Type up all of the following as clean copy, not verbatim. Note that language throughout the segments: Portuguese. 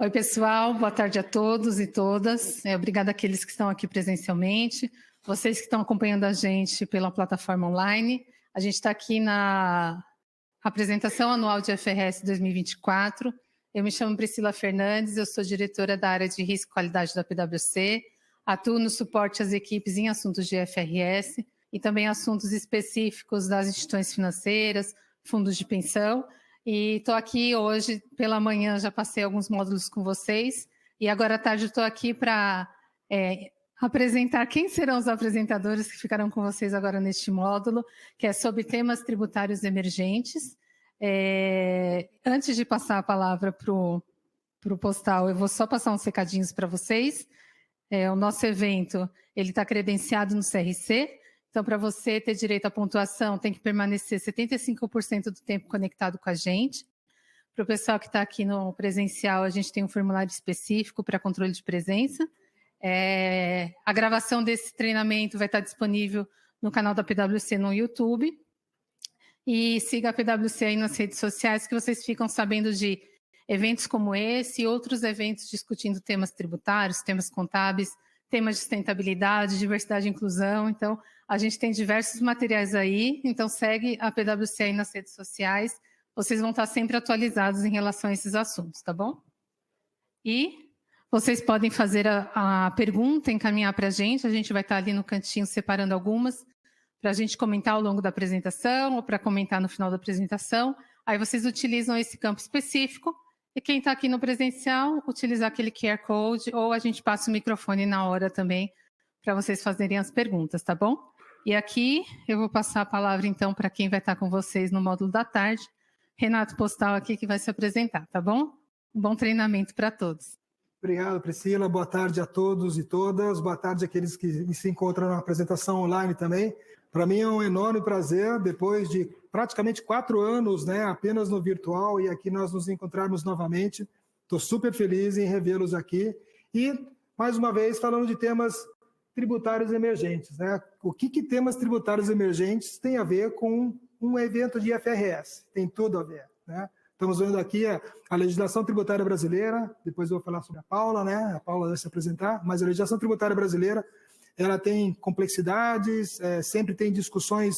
Oi, pessoal, boa tarde a todos e todas. Obrigada àqueles que estão aqui presencialmente, vocês que estão acompanhando a gente pela plataforma online. A gente está aqui na apresentação anual de FRS 2024. Eu me chamo Priscila Fernandes, eu sou diretora da área de risco e qualidade da PwC, atuo no suporte às equipes em assuntos de FRS e também assuntos específicos das instituições financeiras, fundos de pensão. E estou aqui hoje, pela manhã, já passei alguns módulos com vocês, e agora à tarde estou aqui para apresentar quem serão os apresentadores que ficarão com vocês agora neste módulo, que é sobre temas tributários emergentes. Antes de passar a palavra para o Postal, eu vou só passar uns recadinhos para vocês. O nosso evento está credenciado no CRC, então, para você ter direito à pontuação, tem que permanecer 75% do tempo conectado com a gente. Para o pessoal que está aqui no presencial, a gente tem um formulário específico para controle de presença. A gravação desse treinamento vai estar disponível no canal da PwC no YouTube. E siga a PwC aí nas redes sociais, que vocês ficam sabendo de eventos como esse e outros eventos discutindo temas tributários, temas contábeis, temas de sustentabilidade, diversidade e inclusão. Então, a gente tem diversos materiais aí, então segue a PwC aí nas redes sociais, vocês vão estar sempre atualizados em relação a esses assuntos, tá bom? E vocês podem fazer a pergunta, encaminhar para a gente vai estar ali no cantinho separando algumas, para a gente comentar ao longo da apresentação, ou para comentar no final da apresentação. Aí vocês utilizam esse campo específico, e quem está aqui no presencial, utilizar aquele QR Code, ou a gente passa o microfone na hora também, para vocês fazerem as perguntas, tá bom? E aqui eu vou passar a palavra, então, para quem vai estar com vocês no módulo da tarde, Renato Postal aqui, que vai se apresentar, tá bom? Bom treinamento para todos. Obrigado, Priscila. Boa tarde a todos e todas. Boa tarde àqueles que se encontram na apresentação online também. Para mim é um enorme prazer, depois de praticamente 4 anos, apenas no virtual, e aqui nós nos encontrarmos novamente. Estou super feliz em revê-los aqui. E, mais uma vez, falando de temas tributários emergentes. O que temas tributários emergentes tem a ver com um evento de IFRS? Tem tudo a ver. Estamos vendo aqui a legislação tributária brasileira, depois eu vou falar sobre a Paula, a Paula vai se apresentar, mas a legislação tributária brasileira, ela tem complexidades, sempre tem discussões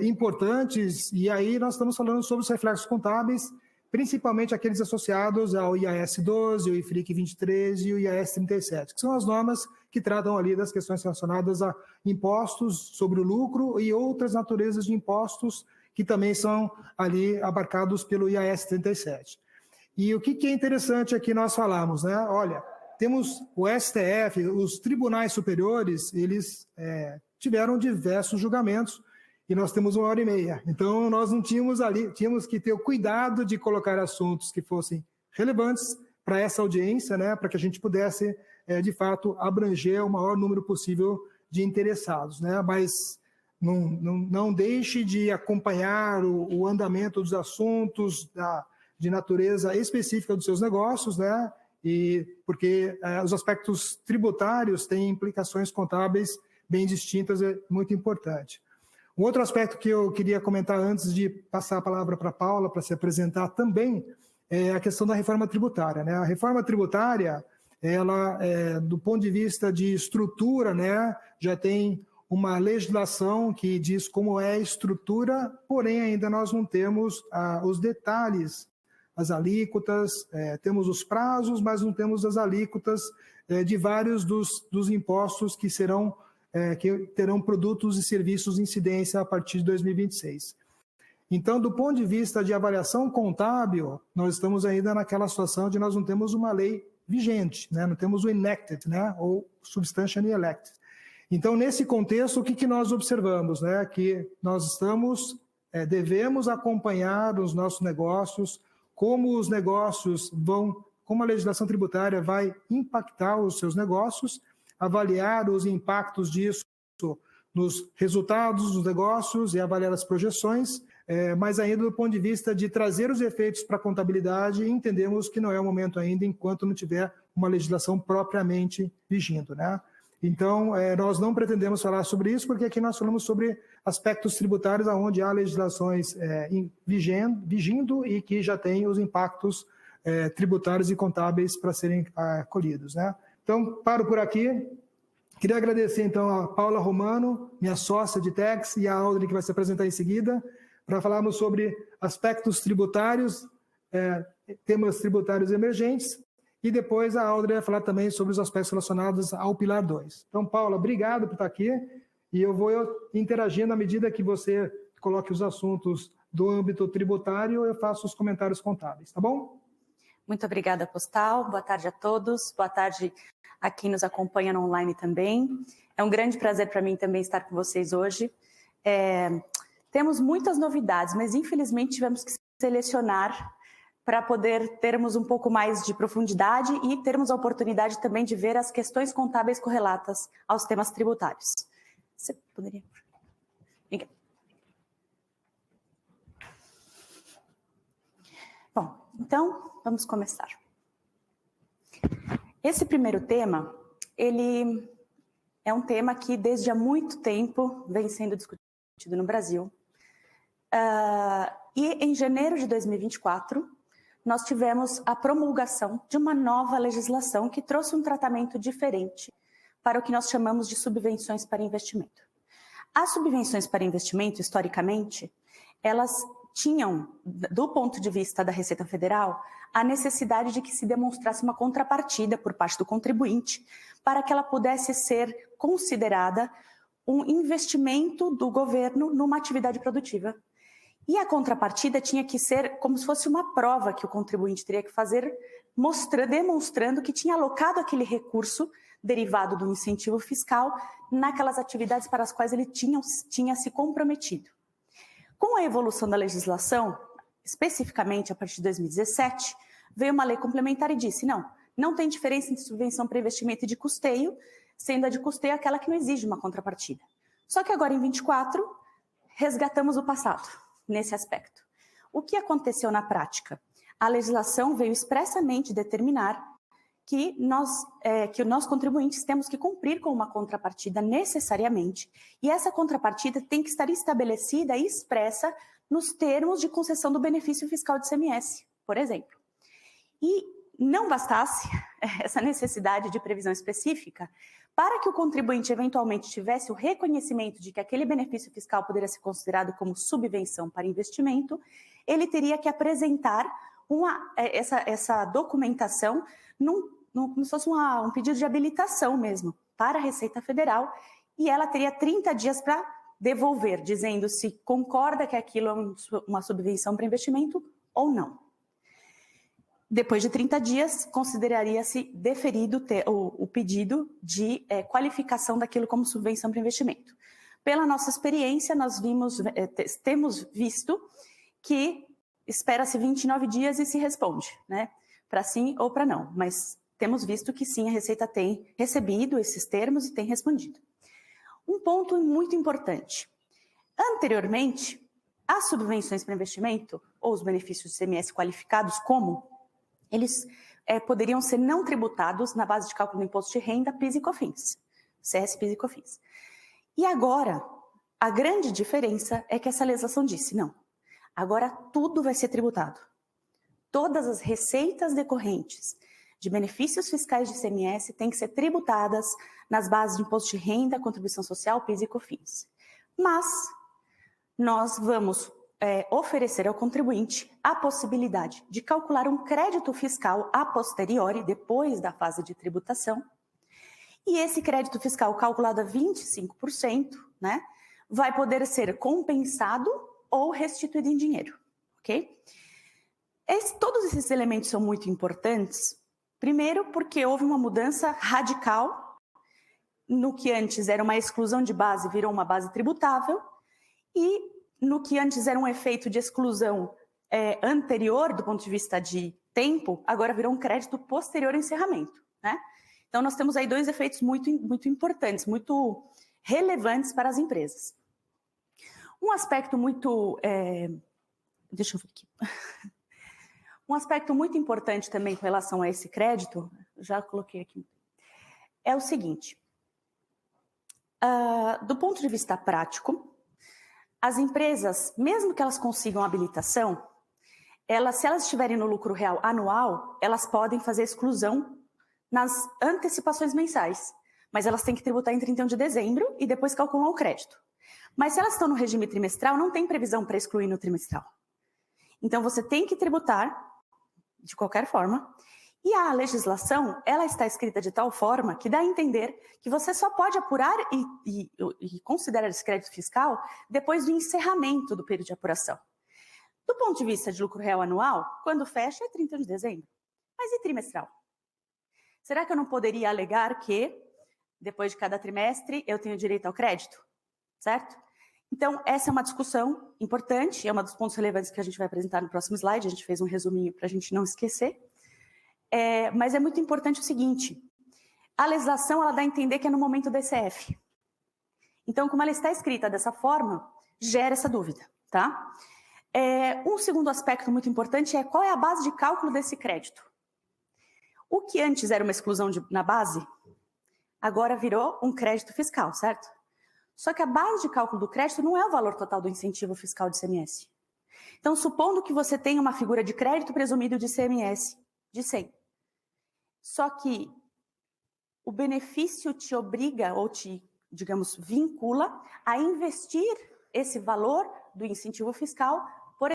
importantes, e aí nós estamos falando sobre os reflexos contábeis, principalmente aqueles associados ao IAS 12, o IFRIC 23 e o IAS 37, que são as normas que tratam ali das questões relacionadas a impostos sobre o lucro e outras naturezas de impostos que também são ali abarcados pelo IAS 37. E o que é interessante aqui nós falamos, Olha, temos o STF, os tribunais superiores, eles tiveram diversos julgamentos, e nós temos 1h30. Então, nós não tínhamos tínhamos que ter o cuidado de colocar assuntos que fossem relevantes para essa audiência, para que a gente pudesse, de fato, abranger o maior número possível de interessados. Mas não deixe de acompanhar o andamento dos assuntos de natureza específica dos seus negócios, porque os aspectos tributários têm implicações contábeis bem distintas, é muito importante. Um outro aspecto que eu queria comentar antes de passar a palavra para a Paula, para se apresentar também, é a questão da reforma tributária. A reforma tributária, ela, do ponto de vista de estrutura, já tem uma legislação que diz como é a estrutura, porém ainda nós não temos os detalhes, as alíquotas, temos os prazos, mas não temos as alíquotas de vários dos impostos que terão produtos e serviços de incidência a partir de 2026. Então, do ponto de vista de avaliação contábil, nós estamos ainda naquela situação de nós não temos uma lei vigente, não temos o enacted, ou substantially elected. Então, nesse contexto, o que nós observamos? Que nós devemos acompanhar os nossos negócios, como os negócios como a legislação tributária vai impactar os seus negócios, avaliar os impactos disso nos resultados dos negócios e avaliar as projeções, mas ainda do ponto de vista de trazer os efeitos para a contabilidade, entendemos que não é o momento ainda, enquanto não tiver uma legislação propriamente vigindo. Então, nós não pretendemos falar sobre isso, porque aqui nós falamos sobre aspectos tributários onde há legislações vigindo e que já têm os impactos tributários e contábeis para serem colhidos, né? Então, paro por aqui. Queria agradecer, então, a Paula Romano, minha sócia de Tax, e a Audrey, que vai se apresentar em seguida, para falarmos sobre aspectos tributários, temas tributários emergentes, e depois a Audrey vai falar também sobre os aspectos relacionados ao Pilar 2. Então, Paula, obrigado por estar aqui, e eu vou interagindo à medida que você coloque os assuntos do âmbito tributário, eu faço os comentários contábeis, tá bom? Muito obrigada, Postal. Boa tarde a todos. Boa tarde a quem nos acompanha no online também. É um grande prazer para mim também estar com vocês hoje. Temos muitas novidades, mas infelizmente tivemos que selecionar para poder termos um pouco mais de profundidade e termos a oportunidade também de ver as questões contábeis correlatas aos temas tributários. Você poderia... Obrigada. Bom, então vamos começar. Esse primeiro tema, ele é um tema que desde há muito tempo vem sendo discutido no Brasil. E em janeiro de 2024, nós tivemos a promulgação de uma nova legislação que trouxe um tratamento diferente para o que nós chamamos de subvenções para investimento. As subvenções para investimento, historicamente, elas tinham, do ponto de vista da Receita Federal, a necessidade de que se demonstrasse uma contrapartida por parte do contribuinte para que ela pudesse ser considerada um investimento do governo numa atividade produtiva. E a contrapartida tinha que ser como se fosse uma prova que o contribuinte teria que fazer, demonstrando que tinha alocado aquele recurso derivado do incentivo fiscal naquelas atividades para as quais ele tinha se comprometido. Com a evolução da legislação, especificamente a partir de 2017, veio uma lei complementar e disse, não tem diferença entre subvenção para investimento e de custeio, sendo a de custeio aquela que não exige uma contrapartida. Só que agora, em 24, resgatamos o passado nesse aspecto. O que aconteceu na prática? A legislação veio expressamente determinar que nós contribuintes temos que cumprir com uma contrapartida necessariamente, e essa contrapartida tem que estar estabelecida e expressa nos termos de concessão do benefício fiscal de ICMS, por exemplo. E não bastasse essa necessidade de previsão específica, para que o contribuinte eventualmente tivesse o reconhecimento de que aquele benefício fiscal poderia ser considerado como subvenção para investimento, ele teria que apresentar essa documentação como se fosse um pedido de habilitação mesmo para a Receita Federal, e ela teria 30 dias para devolver, dizendo se concorda que aquilo é uma subvenção para investimento ou não. Depois de 30 dias, consideraria-se deferido o pedido de qualificação daquilo como subvenção para investimento. Pela nossa experiência, nós temos visto que espera-se 29 dias e se responde, né? Para sim ou para não, mas temos visto que sim, a Receita tem recebido esses termos e tem respondido. Um ponto muito importante. Anteriormente, as subvenções para investimento, ou os benefícios de ICMS qualificados como, eles poderiam ser não tributados na base de cálculo do imposto de renda, PIS e COFINS, CS, PIS e COFINS. E agora, a grande diferença é que essa legislação disse, não, agora tudo vai ser tributado. Todas as receitas decorrentes de benefícios fiscais de ICMS têm que ser tributadas nas bases de imposto de renda, contribuição social, PIS e COFINS. Mas nós vamos oferecer ao contribuinte a possibilidade de calcular um crédito fiscal a posteriori, depois da fase de tributação, e esse crédito fiscal calculado a 25%, né, vai poder ser compensado ou restituído em dinheiro, ok? Todos esses elementos são muito importantes, primeiro porque houve uma mudança radical no que antes era uma exclusão de base, virou uma base tributável, e no que antes era um efeito de exclusão anterior, do ponto de vista de tempo, agora virou um crédito posterior ao encerramento, né? Então, nós temos aí dois efeitos muito, muito importantes, muito relevantes para as empresas. Um aspecto muito... deixa eu ver aqui. Um aspecto muito importante também com relação a esse crédito, já coloquei aqui, é o seguinte. Do ponto de vista prático, as empresas, mesmo que elas consigam habilitação, se elas estiverem no lucro real anual, elas podem fazer exclusão nas antecipações mensais, mas elas têm que tributar em 31 de dezembro e depois calculam o crédito. Mas se elas estão no regime trimestral, não tem previsão para excluir no trimestral. Então, você tem que tributar de qualquer forma. E a legislação, ela está escrita de tal forma que dá a entender que você só pode apurar e considerar esse crédito fiscal depois do encerramento do período de apuração. Do ponto de vista de lucro real anual, quando fecha é 30 de dezembro. Mas e trimestral? Será que eu não poderia alegar que, depois de cada trimestre, eu tenho direito ao crédito? Certo? Então, essa é uma discussão importante, é um dos pontos relevantes que a gente vai apresentar no próximo slide. A gente fez um resuminho para a gente não esquecer. Mas é muito importante o seguinte, a legislação ela dá a entender que é no momento do DCF. Então, como ela está escrita dessa forma, gera essa dúvida, tá? Um segundo aspecto muito importante é qual é a base de cálculo desse crédito. O que antes era uma exclusão na base, agora virou um crédito fiscal, certo? Só que a base de cálculo do crédito não é o valor total do incentivo fiscal de ICMS. Então, supondo que você tenha uma figura de crédito presumido de ICMS de 100, só que o benefício te obriga ou te, digamos, vincula a investir esse valor do incentivo fiscal, por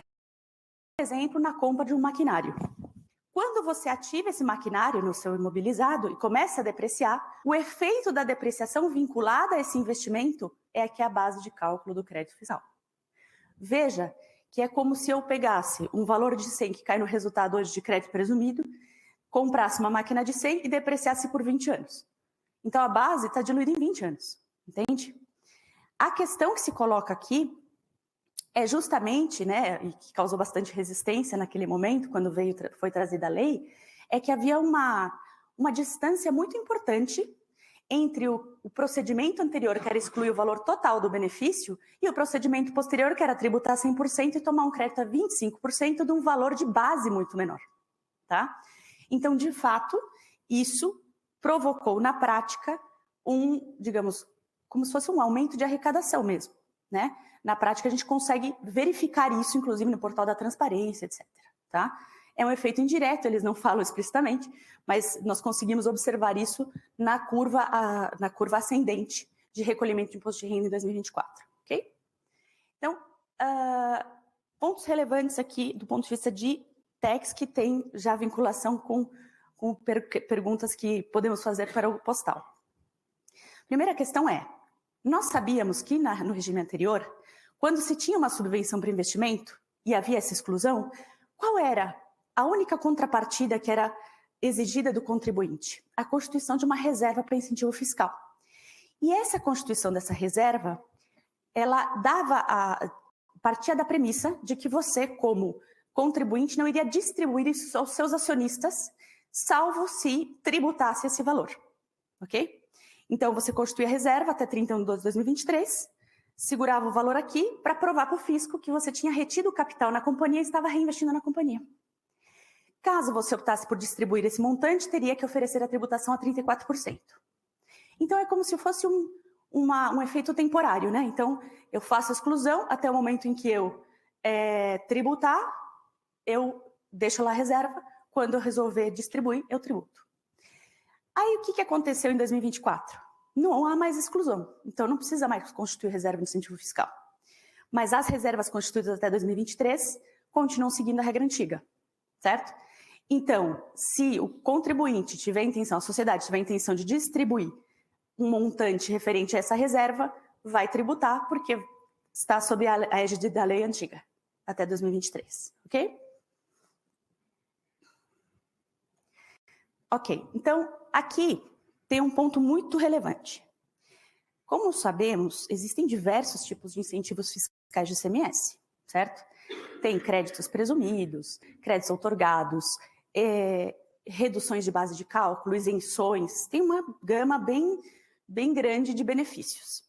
exemplo, na compra de um maquinário. Quando você ativa esse maquinário no seu imobilizado e começa a depreciar, o efeito da depreciação vinculada a esse investimento é que é a base de cálculo do crédito fiscal. Veja que é como se eu pegasse um valor de 100 que cai no resultado hoje de crédito presumido, comprasse uma máquina de 100 e depreciasse por 20 anos. Então, a base está diluída em 20 anos, entende? A questão que se coloca aqui é justamente, né, e que causou bastante resistência naquele momento, quando foi trazida a lei, é que havia uma distância muito importante entre o procedimento anterior, que era excluir o valor total do benefício, e o procedimento posterior, que era tributar 100% e tomar um crédito a 25% de um valor de base muito menor, tá? Então, de fato, isso provocou na prática digamos, como se fosse um aumento de arrecadação mesmo, né? Na prática, a gente consegue verificar isso, inclusive no portal da transparência, etc. Tá? É um efeito indireto, eles não falam explicitamente, mas nós conseguimos observar isso na curva ascendente de recolhimento de imposto de renda em 2024. Ok? Então, pontos relevantes aqui do ponto de vista de tax que tem já vinculação com perguntas que podemos fazer para o postal. Primeira questão é, nós sabíamos que no regime anterior, quando se tinha uma subvenção para investimento e havia essa exclusão, qual era a única contrapartida que era exigida do contribuinte? A constituição de uma reserva para incentivo fiscal. E essa constituição dessa reserva, ela partia da premissa de que você, como contribuinte, não iria distribuir isso aos seus acionistas, salvo se tributasse esse valor. Ok? Então, você constituía a reserva até 31 de 12 de 2023, segurava o valor aqui para provar para o fisco que você tinha retido o capital na companhia e estava reinvestindo na companhia. Caso você optasse por distribuir esse montante, teria que oferecer a tributação a 34%. Então, é como se fosse um efeito temporário, né? Então, eu faço a exclusão até o momento em que eu tributar, eu deixo lá a reserva, quando eu resolver distribuir, eu tributo. Aí, o que aconteceu em 2024? Não há mais exclusão, então não precisa mais constituir reserva de incentivo fiscal. Mas as reservas constituídas até 2023 continuam seguindo a regra antiga, certo? Então, se o contribuinte tiver intenção, a sociedade tiver intenção de distribuir um montante referente a essa reserva, vai tributar, porque está sob a égide da lei antiga, até 2023, ok? Ok, então, aqui tem um ponto muito relevante. Como sabemos, existem diversos tipos de incentivos fiscais de ICMS, certo? Tem créditos presumidos, créditos outorgados, reduções de base de cálculo, isenções, tem uma gama bem grande de benefícios.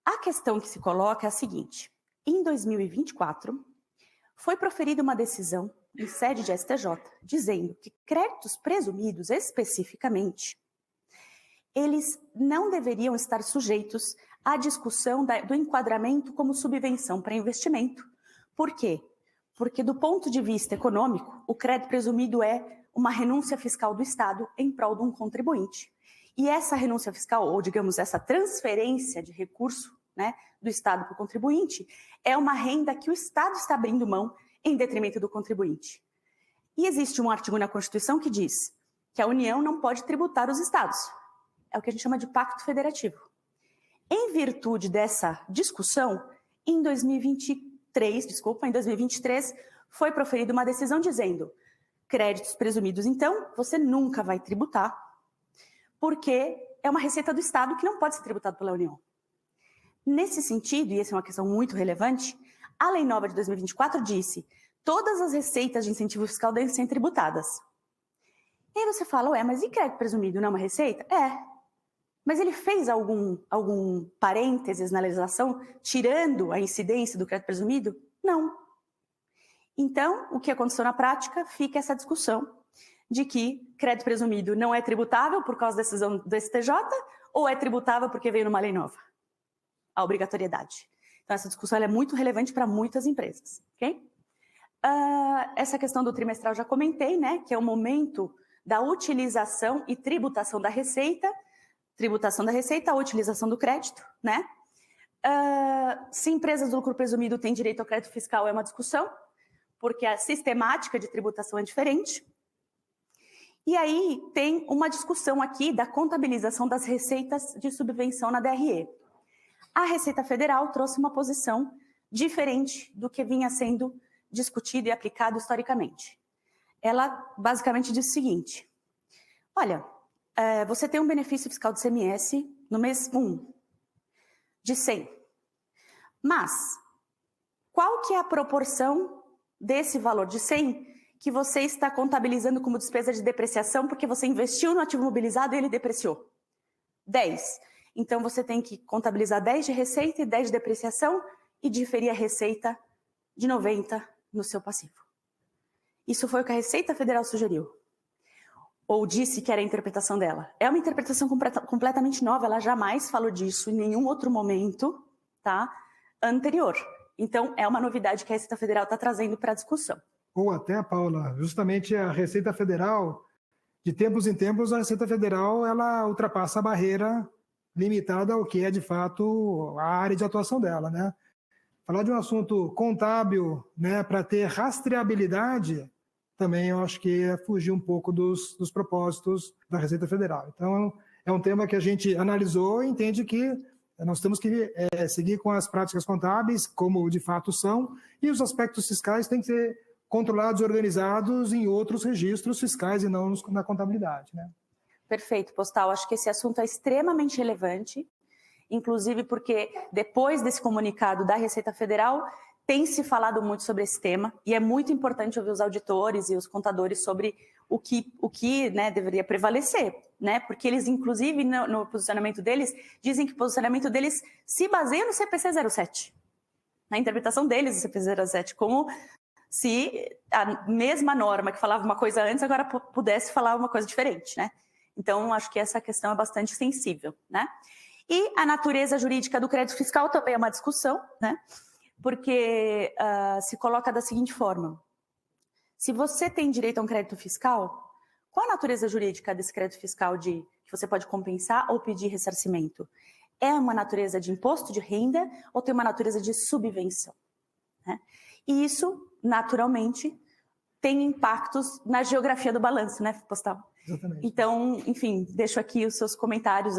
A questão que se coloca é a seguinte: em 2024, foi proferida uma decisão em sede de STJ, dizendo que créditos presumidos especificamente, eles não deveriam estar sujeitos à discussão do enquadramento como subvenção para investimento. Por quê? Porque do ponto de vista econômico, o crédito presumido é uma renúncia fiscal do Estado em prol de um contribuinte. E essa renúncia fiscal, ou digamos, essa transferência de recurso, né, do Estado para o contribuinte, é uma renda que o Estado está abrindo mão em detrimento do contribuinte. E existe um artigo na Constituição que diz que a União não pode tributar os Estados. É o que a gente chama de pacto federativo. Em virtude dessa discussão, em 2023, foi proferida uma decisão dizendo: créditos presumidos, então, você nunca vai tributar, porque é uma receita do Estado que não pode ser tributada pela União. Nesse sentido, e essa é uma questão muito relevante, a Lei Nova de 2024 disse: todas as receitas de incentivo fiscal devem ser tributadas. E aí você fala: ué, mas e crédito presumido não é uma receita? É. Mas ele fez algum parênteses na legislação, tirando a incidência do crédito presumido? Não. Então, o que aconteceu na prática? Fica essa discussão de que crédito presumido não é tributável por causa da decisão do STJ ou é tributável porque veio numa lei nova? A obrigatoriedade. Então, essa discussão é muito relevante para muitas empresas. Okay? Essa questão do trimestral já comentei, né? Que é o momento da utilização e tributação da receita, a utilização do crédito, né? Se empresas do lucro presumido têm direito ao crédito fiscal é uma discussão, porque a sistemática de tributação é diferente. E aí tem uma discussão aqui da contabilização das receitas de subvenção na DRE. A Receita Federal trouxe uma posição diferente do que vinha sendo discutido e aplicado historicamente. Ela basicamente diz o seguinte: olha, você tem um benefício fiscal de ICMS no mês 1 de 100, mas qual que é a proporção desse valor de 100 que você está contabilizando como despesa de depreciação porque você investiu no ativo mobilizado e ele depreciou? 10. Então você tem que contabilizar 10 de receita e 10 de depreciação e diferir a receita de 90 no seu passivo. Isso foi o que a Receita Federal sugeriu. Ou disse que era a interpretação dela. É uma interpretação completamente nova, ela jamais falou disso em nenhum outro momento, tá, anterior. Então, é uma novidade que a Receita Federal está trazendo para a discussão. Ou até, Paula, justamente a Receita Federal, de tempos em tempos, a Receita Federal ela ultrapassa a barreira limitada ao que é, de fato, a área de atuação dela, né? Falar de um assunto contábil, né, para ter rastreabilidade, também eu acho que é fugir um pouco dos propósitos da Receita Federal. Então, é um tema que a gente analisou e entende que nós temos que seguir com as práticas contábeis, como de fato são, e os aspectos fiscais têm que ser controlados e organizados em outros registros fiscais e não na contabilidade, né? Perfeito, Postal. Acho que esse assunto é extremamente relevante, inclusive porque depois desse comunicado da Receita Federal, tem se falado muito sobre esse tema e é muito importante ouvir os auditores e os contadores sobre o que né, deveria prevalecer, né? Porque eles, inclusive, no posicionamento deles, dizem que o posicionamento deles se baseia no CPC 07, na interpretação deles do CPC 07, como se a mesma norma que falava uma coisa antes agora pudesse falar uma coisa diferente, né? Então, acho que essa questão é bastante sensível, né? E a natureza jurídica do crédito fiscal também é uma discussão, né? Porque se coloca da seguinte forma: se você tem direito a um crédito fiscal, qual a natureza jurídica desse crédito fiscal que você pode compensar ou pedir ressarcimento? É uma natureza de imposto de renda ou tem uma natureza de subvenção? Né? E isso, naturalmente, tem impactos na geografia do balanço, né, Postal? Exatamente. Então, enfim, deixo aqui os seus comentários,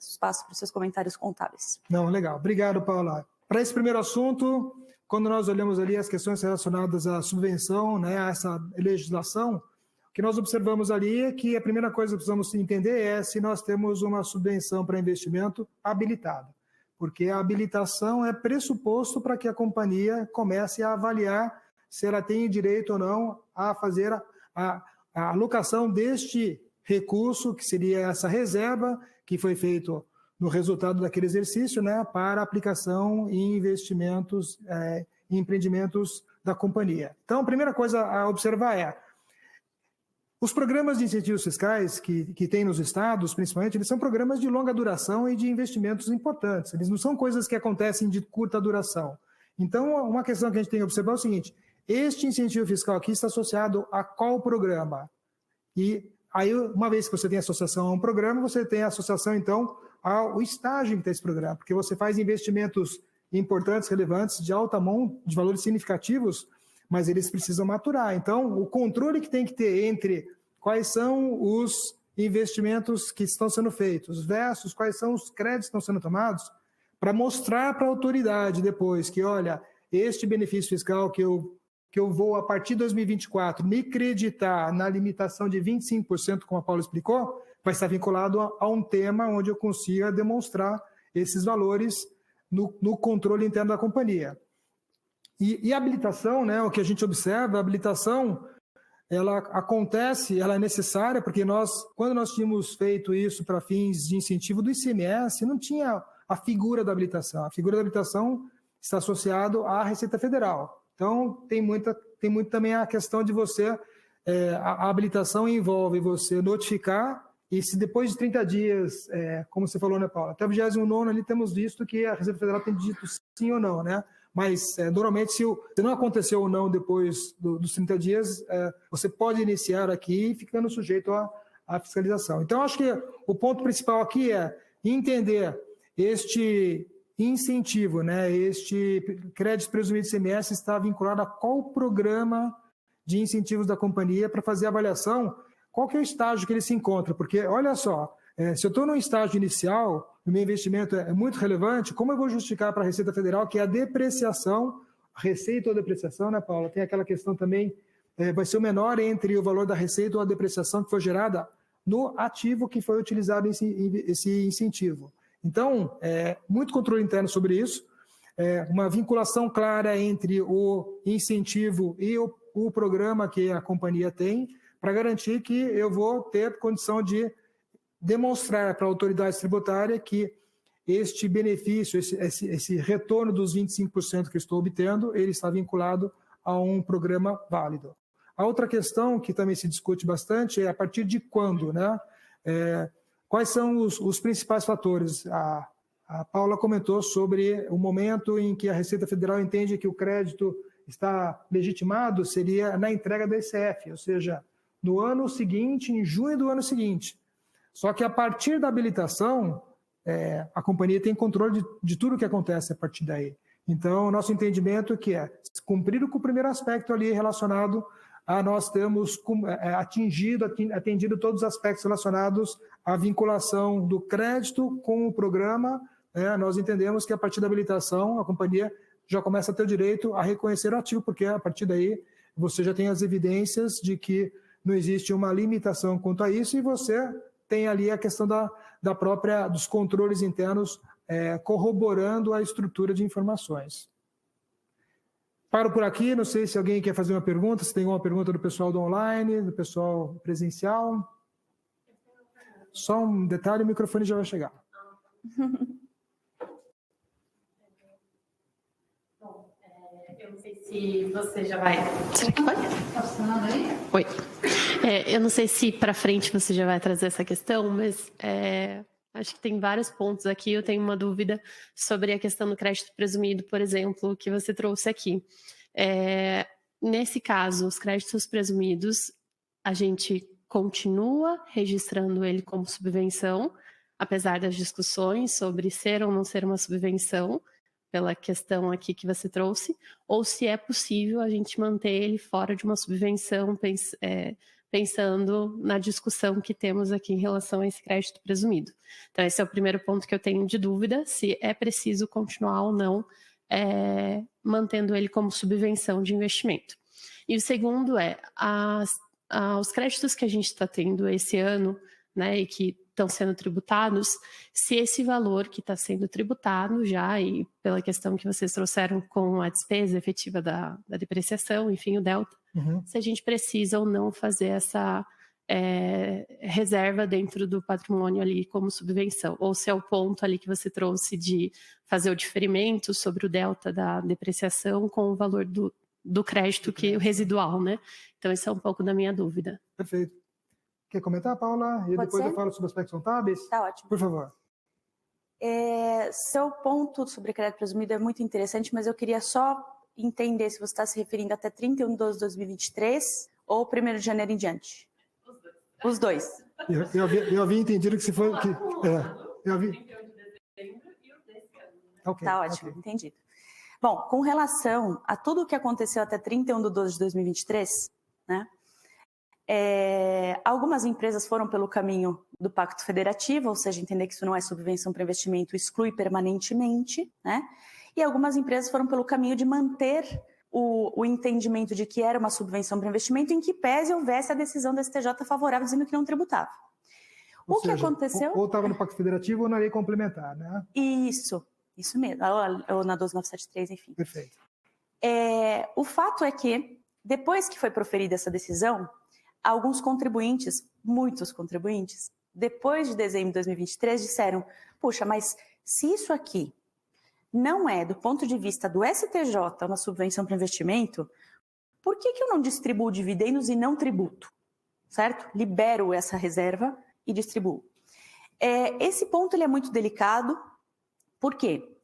espaço para os seus comentários contábeis. Não, legal. Obrigado, Paula. Para esse primeiro assunto, quando nós olhamos ali as questões relacionadas à subvenção, né, a essa legislação, o que nós observamos ali é que a primeira coisa que precisamos entender é se nós temos uma subvenção para investimento habilitada, porque a habilitação é pressuposto para que a companhia comece a avaliar se ela tem direito ou não a fazer a alocação deste recurso, que seria essa reserva que foi feito no resultado daquele exercício, né, para aplicação em investimentos, em empreendimentos da companhia. Então, a primeira coisa a observar é, os programas de incentivos fiscais que tem nos estados, principalmente, eles são programas de longa duração e de investimentos importantes. Eles não são coisas que acontecem de curta duração. Então, uma questão que a gente tem que observar é o seguinte, este incentivo fiscal aqui está associado a qual programa? E aí, uma vez que você tem associação a um programa, você tem associação, então, ao estágio que tem esse programa, porque você faz investimentos importantes, relevantes, de alta mão, de valores significativos, mas eles precisam maturar. Então, o controle que tem que ter entre quais são os investimentos que estão sendo feitos versus quais são os créditos que estão sendo tomados, para mostrar para a autoridade depois que, olha, este benefício fiscal que eu vou, a partir de 2024, me creditar na limitação de 25%, como a Paula explicou, vai estar vinculado a um tema onde eu consiga demonstrar esses valores no controle interno da companhia. E a habilitação, né, o que a gente observa, a habilitação, ela acontece, ela é necessária, porque quando nós tínhamos feito isso para fins de incentivo do ICMS, não tinha a figura da habilitação. A figura da habilitação está associada à Receita Federal. Então, tem muito também a questão de você, a habilitação envolve você notificar, e se depois de 30 dias, como você falou, né, Paula, até o 29º ali temos visto que a Receita Federal tem dito sim ou não, né? Mas, normalmente, se não aconteceu ou não depois dos 30 dias, você pode iniciar aqui ficando sujeito à fiscalização. Então, acho que o ponto principal aqui é entender este incentivo, né, este crédito presumido de ICMS está vinculado a qual programa de incentivos da companhia para fazer a avaliação, qual que é o estágio que ele se encontra, porque, olha só, se eu estou num estágio inicial, o meu investimento é muito relevante, como eu vou justificar para a Receita Federal que a depreciação, a receita ou a depreciação, né, Paula, tem aquela questão também, vai ser o menor entre o valor da receita ou a depreciação que foi gerada no ativo que foi utilizado esse incentivo. Então, muito controle interno sobre isso, uma vinculação clara entre o incentivo e o programa que a companhia tem, para garantir que eu vou ter condição de demonstrar para a autoridade tributária que este benefício, esse retorno dos 25% que eu estou obtendo, ele está vinculado a um programa válido. A outra questão que também se discute bastante é a partir de quando, né? Quais são os principais fatores? A Paula comentou sobre o momento em que a Receita Federal entende que o crédito está legitimado, seria na entrega da ICF, ou seja, no ano seguinte, em junho do ano seguinte. Só que a partir da habilitação, a companhia tem controle de tudo o que acontece a partir daí. Então, o nosso entendimento que é cumprir com o primeiro aspecto ali relacionado a nós termos atendido todos os aspectos relacionados à vinculação do crédito com o programa, nós entendemos que a partir da habilitação a companhia já começa a ter o direito a reconhecer o ativo, porque a partir daí você já tem as evidências de que não existe uma limitação quanto a isso e você tem ali a questão dos controles internos corroborando a estrutura de informações. Paro por aqui, não sei se alguém quer fazer uma pergunta, se tem alguma pergunta do pessoal do online, do pessoal presencial. Só um detalhe, o microfone já vai chegar. Bom, eu não sei se você já vai... Será que pode? Está funcionando aí? Oi. Eu não sei se para frente você já vai trazer essa questão, mas acho que tem vários pontos aqui. Eu tenho uma dúvida sobre a questão do crédito presumido, por exemplo, que você trouxe aqui. Nesse caso, os créditos presumidos, a gente continua registrando ele como subvenção, apesar das discussões sobre ser ou não ser uma subvenção, pela questão aqui que você trouxe, ou se é possível a gente manter ele fora de uma subvenção, pensando na discussão que temos aqui em relação a esse crédito presumido. Então, esse é o primeiro ponto que eu tenho de dúvida, se é preciso continuar ou não mantendo ele como subvenção de investimento. E o segundo os créditos que a gente está tendo esse ano, né, e que estão sendo tributados, se esse valor que está sendo tributado já, e pela questão que vocês trouxeram com a despesa efetiva da depreciação, enfim, o delta, se a gente precisa ou não fazer essa reserva dentro do patrimônio ali como subvenção, ou se é o ponto ali que você trouxe de fazer o diferimento sobre o delta da depreciação com o valor do crédito o residual, né? Então, esse é um pouco da minha dúvida. Perfeito. Quer comentar, Paula? E depois eu falo sobre aspectos contábeis? Tá ótimo. Por favor. Seu ponto sobre crédito presumido é muito interessante, mas eu queria só entender se você está se referindo até 31/12/2023 ou 1º de janeiro em diante. Os dois. Eu havia entendido que se foi... eu havia... Okay, tá ótimo, okay. Entendido. Bom, com relação a tudo o que aconteceu até 31/12/2023, né? Algumas empresas foram pelo caminho do Pacto Federativo, ou seja, entender que isso não é subvenção para investimento, exclui permanentemente, né? E algumas empresas foram pelo caminho de manter o entendimento de que era uma subvenção para investimento, em que pese houvesse a decisão do STJ favorável dizendo que não tributava. O que aconteceu? Ou estava no Pacto Federativo ou na lei complementar, né? Isso mesmo, ou na 12973, enfim. Perfeito. O fato é que, depois que foi proferida essa decisão, alguns contribuintes, muitos contribuintes, depois de dezembro de 2023, disseram: puxa, mas se isso aqui não é, do ponto de vista do STJ, uma subvenção para investimento, por que eu não distribuo dividendos e não tributo? Certo? Libero essa reserva e distribuo. Esse ponto ele é muito delicado, porque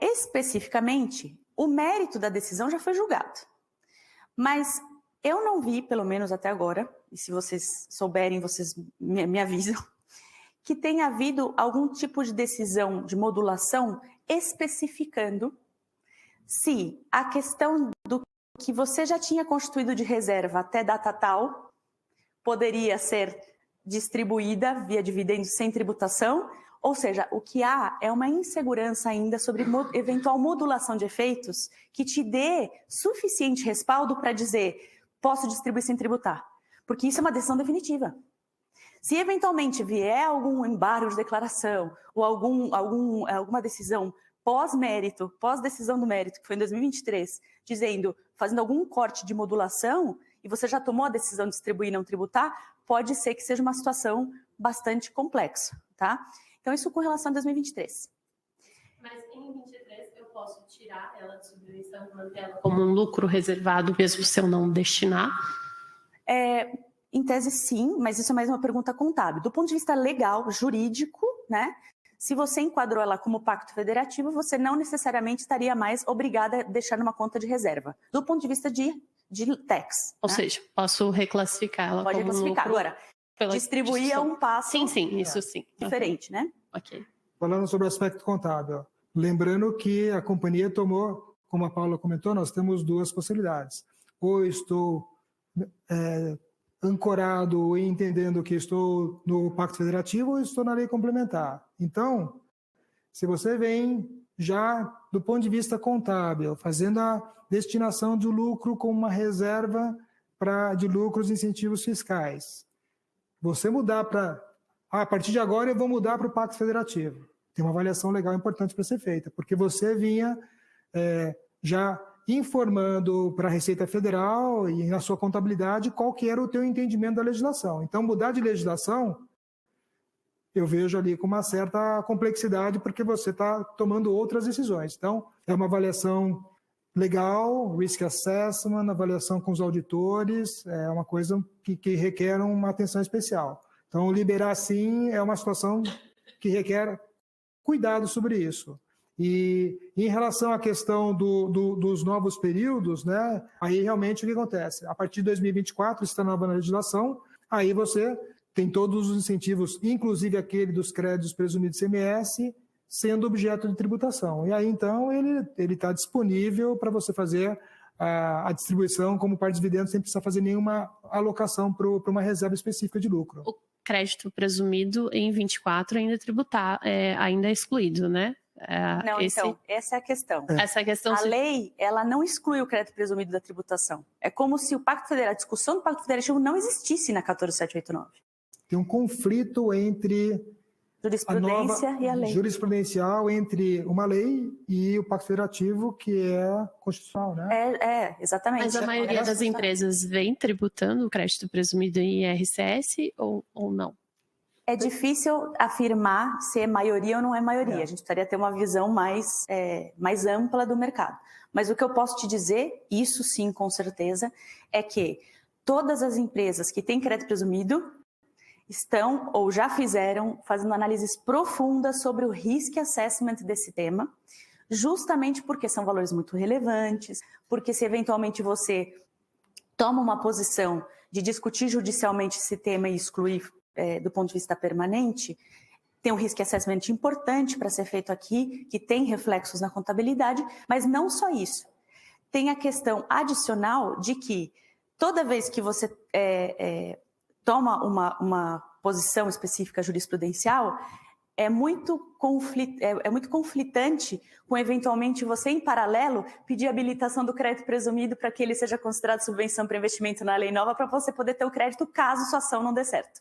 especificamente o mérito da decisão já foi julgado. Mas eu não vi, pelo menos até agora, e se vocês souberem, vocês me avisam, que tenha havido algum tipo de decisão de modulação especificando se a questão do que você já tinha constituído de reserva até data tal poderia ser distribuída via dividendos sem tributação, ou seja, o que há é uma insegurança ainda sobre eventual modulação de efeitos que te dê suficiente respaldo para dizer: posso distribuir sem tributar, porque isso é uma decisão definitiva. Se eventualmente vier algum embargo de declaração ou alguma decisão pós-mérito, pós-decisão do mérito, que foi em 2023, fazendo algum corte de modulação, e você já tomou a decisão de distribuir e não tributar, pode ser que seja uma situação bastante complexa, tá? Então, isso com relação a 2023. Mas em 2023 eu posso tirar ela de subvenção e manter ela como um lucro reservado, mesmo se eu não destinar? Em tese, sim, mas isso é mais uma pergunta contábil. Do ponto de vista legal, jurídico, né? Se você enquadrou ela como pacto federativo, você não necessariamente estaria mais obrigada a deixar numa conta de reserva. Do ponto de vista de tax. Ou seja, posso reclassificar ela Pode como reclassificar. lucro. Agora, distribuir é um passo sim, isso sim. Diferente, né? Ok. Falando sobre o aspecto contábil, lembrando que a companhia tomou, como a Paula comentou, nós temos duas possibilidades. Ou estou ancorado e entendendo que estou no Pacto Federativo ou estou na lei complementar. Então, se você vem já do ponto de vista contábil, fazendo a destinação do lucro com uma reserva de lucros e incentivos fiscais, você mudar a partir de agora eu vou mudar para o Pacto Federativo. Tem uma avaliação legal importante para ser feita, porque você vinha já informando para a Receita Federal e na sua contabilidade qual que era o teu entendimento da legislação. Então, mudar de legislação, eu vejo ali com uma certa complexidade, porque você está tomando outras decisões. Então, é uma avaliação legal, risk assessment, avaliação com os auditores, é uma coisa que requer uma atenção especial. Então, liberar sim é uma situação que requer cuidado sobre isso. E em relação à questão dos novos períodos, né, aí realmente o que acontece? A partir de 2024, está nova na legislação, aí você tem todos os incentivos, inclusive aquele dos créditos presumidos ICMS, sendo objeto de tributação. E aí, então, ele está disponível para você fazer a distribuição como parte de dividendos sem precisar fazer nenhuma alocação para uma reserva específica de lucro. O crédito presumido em 24 ainda tributar, ainda é excluído, né? Não, então, essa é a questão. Essa é a questão. A lei, ela não exclui o crédito presumido da tributação. É como se a discussão do Pacto Federativo não existisse na 14789. Tem um conflito entre jurisprudência e a lei. Jurisprudencial entre uma lei e o Pacto Federativo, que é constitucional, né? Exatamente. Mas a maioria das empresas vem tributando o crédito presumido em IRCS ou não? É difícil afirmar se é maioria ou não é maioria. A gente precisaria ter uma visão mais ampla do mercado. Mas o que eu posso te dizer, isso sim, com certeza, é que todas as empresas que têm crédito presumido, estão ou já fizeram fazendo análises profundas sobre o risk assessment desse tema, justamente porque são valores muito relevantes, porque se eventualmente você toma uma posição de discutir judicialmente esse tema e excluir do ponto de vista permanente, tem um risk assessment importante para ser feito aqui, que tem reflexos na contabilidade, mas não só isso. Tem a questão adicional de que toda vez que você toma uma posição específica jurisprudencial, é muito conflitante com, eventualmente, você, em paralelo, pedir habilitação do crédito presumido para que ele seja considerado subvenção para investimento na lei nova, para você poder ter o crédito caso sua ação não dê certo.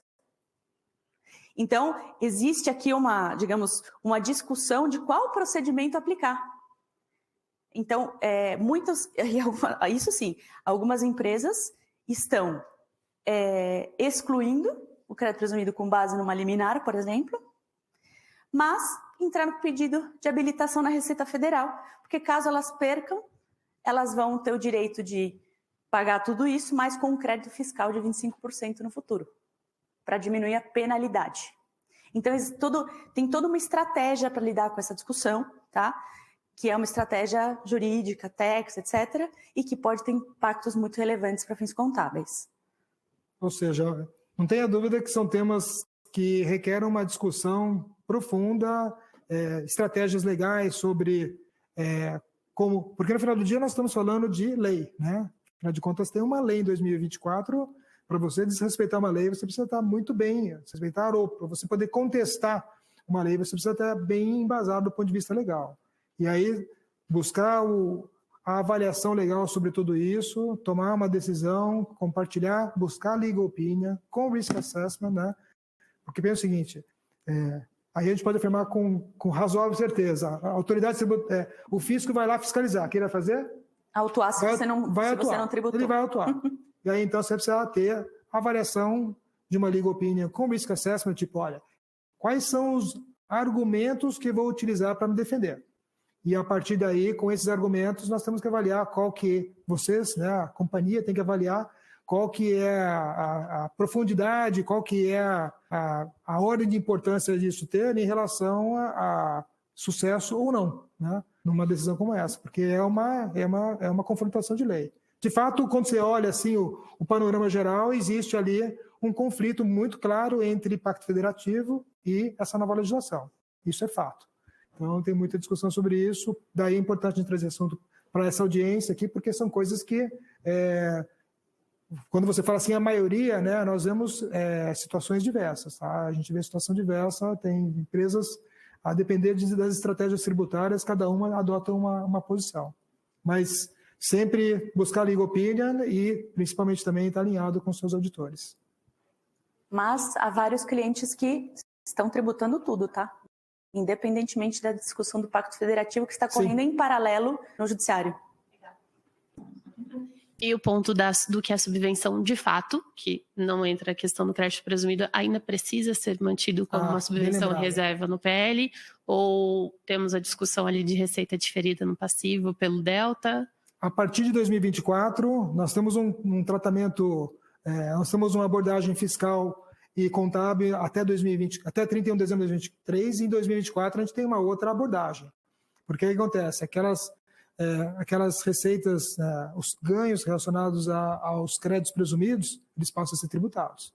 Então, existe aqui uma discussão de qual procedimento aplicar. Então, isso sim, algumas empresas estão excluindo o crédito presumido com base numa liminar, por exemplo, mas entraram com pedido de habilitação na Receita Federal, porque caso elas percam, elas vão ter o direito de pagar tudo isso, mas com um crédito fiscal de 25% no futuro, para diminuir a penalidade. Então, tem toda uma estratégia para lidar com essa discussão, tá? Que é uma estratégia jurídica, técnica, etc., e que pode ter impactos muito relevantes para fins contábeis. Ou seja, não tenha dúvida que são temas que requerem uma discussão profunda, estratégias legais sobre como... Porque, no final do dia, nós estamos falando de lei, né? Afinal de contas, tem uma lei em 2024... Para você desrespeitar uma lei, você precisa estar muito bem, respeitar, ou para você poder contestar uma lei, você precisa estar bem embasado do ponto de vista legal. E aí, buscar a avaliação legal sobre tudo isso, tomar uma decisão, compartilhar, buscar legal opinion com risk assessment, né? Porque pensa o seguinte, aí a gente pode afirmar com razoável certeza, a autoridade, o fisco vai lá fiscalizar, o que ele vai fazer? Autuar se você não tributou. Ele vai autuar. E aí, então, você precisa ter a avaliação de uma legal opinion com risk assessment, tipo, olha, quais são os argumentos que eu vou utilizar para me defender? E a partir daí, com esses argumentos, nós temos que avaliar qual que vocês, né, a companhia tem que avaliar qual que é a profundidade, qual que é a ordem de importância disso ter em relação a sucesso ou não, né, numa decisão como essa, porque é uma confrontação de lei. De fato, quando você olha assim, o panorama geral, existe ali um conflito muito claro entre Pacto Federativo e essa nova legislação. Isso é fato. Então, tem muita discussão sobre isso. Daí é importante a gente trazer assunto para essa audiência aqui, porque são coisas que, quando você fala assim, a maioria, né, nós vemos situações diversas. Tá? A gente vê situação diversa, tem empresas, a depender das estratégias tributárias, cada uma adota uma posição. Mas sempre buscar legal opinion e, principalmente, também estar alinhado com seus auditores. Mas há vários clientes que estão tributando tudo, tá? Independentemente da discussão do Pacto Federativo que está correndo em paralelo no Judiciário. E o ponto do que é subvenção de fato, que não entra a questão do crédito presumido, ainda precisa ser mantido como uma subvenção reserva no PL? Ou temos a discussão ali de receita diferida no passivo pelo Delta? A partir de 2024, nós temos um tratamento, nós temos uma abordagem fiscal e contábil até 31 de dezembro de 2023, e em 2024 a gente tem uma outra abordagem. Porque aí acontece, aquelas receitas, os ganhos relacionados aos créditos presumidos, eles passam a ser tributados.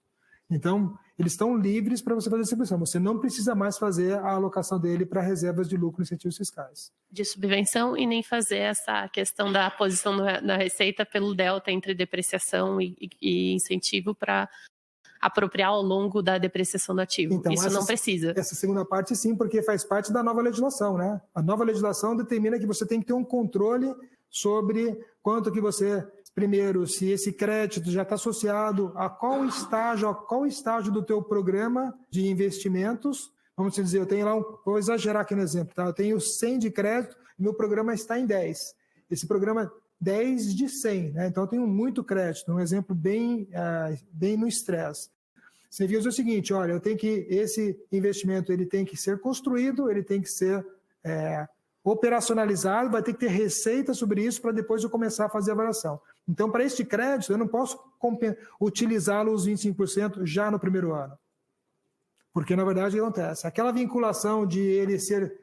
Então, eles estão livres para você fazer a distribuição. Você não precisa mais fazer a alocação dele para reservas de lucro e incentivos fiscais. De subvenção e nem fazer essa questão da posição da receita pelo delta entre depreciação e incentivo para apropriar ao longo da depreciação do ativo. Então, isso não precisa. Essa segunda parte sim, porque faz parte da nova legislação, né? A nova legislação determina que você tem que ter um controle sobre quanto que você... Primeiro, se esse crédito já está associado a qual estágio do teu programa de investimentos. Vamos dizer, eu tenho lá, vou exagerar aqui no exemplo, tá? Eu tenho 100 de crédito e meu programa está em 10. Esse programa 10 de 100, né? Então eu tenho muito crédito, um exemplo bem no estresse. Você viu o seguinte, olha, eu tenho que, esse investimento ele tem que ser construído, ele tem que ser operacionalizado, vai ter que ter receita sobre isso para depois eu começar a fazer a avaliação. Então, para este crédito, eu não posso utilizá-lo os 25% já no primeiro ano. Porque, na verdade, o que acontece? Aquela vinculação de ele ser...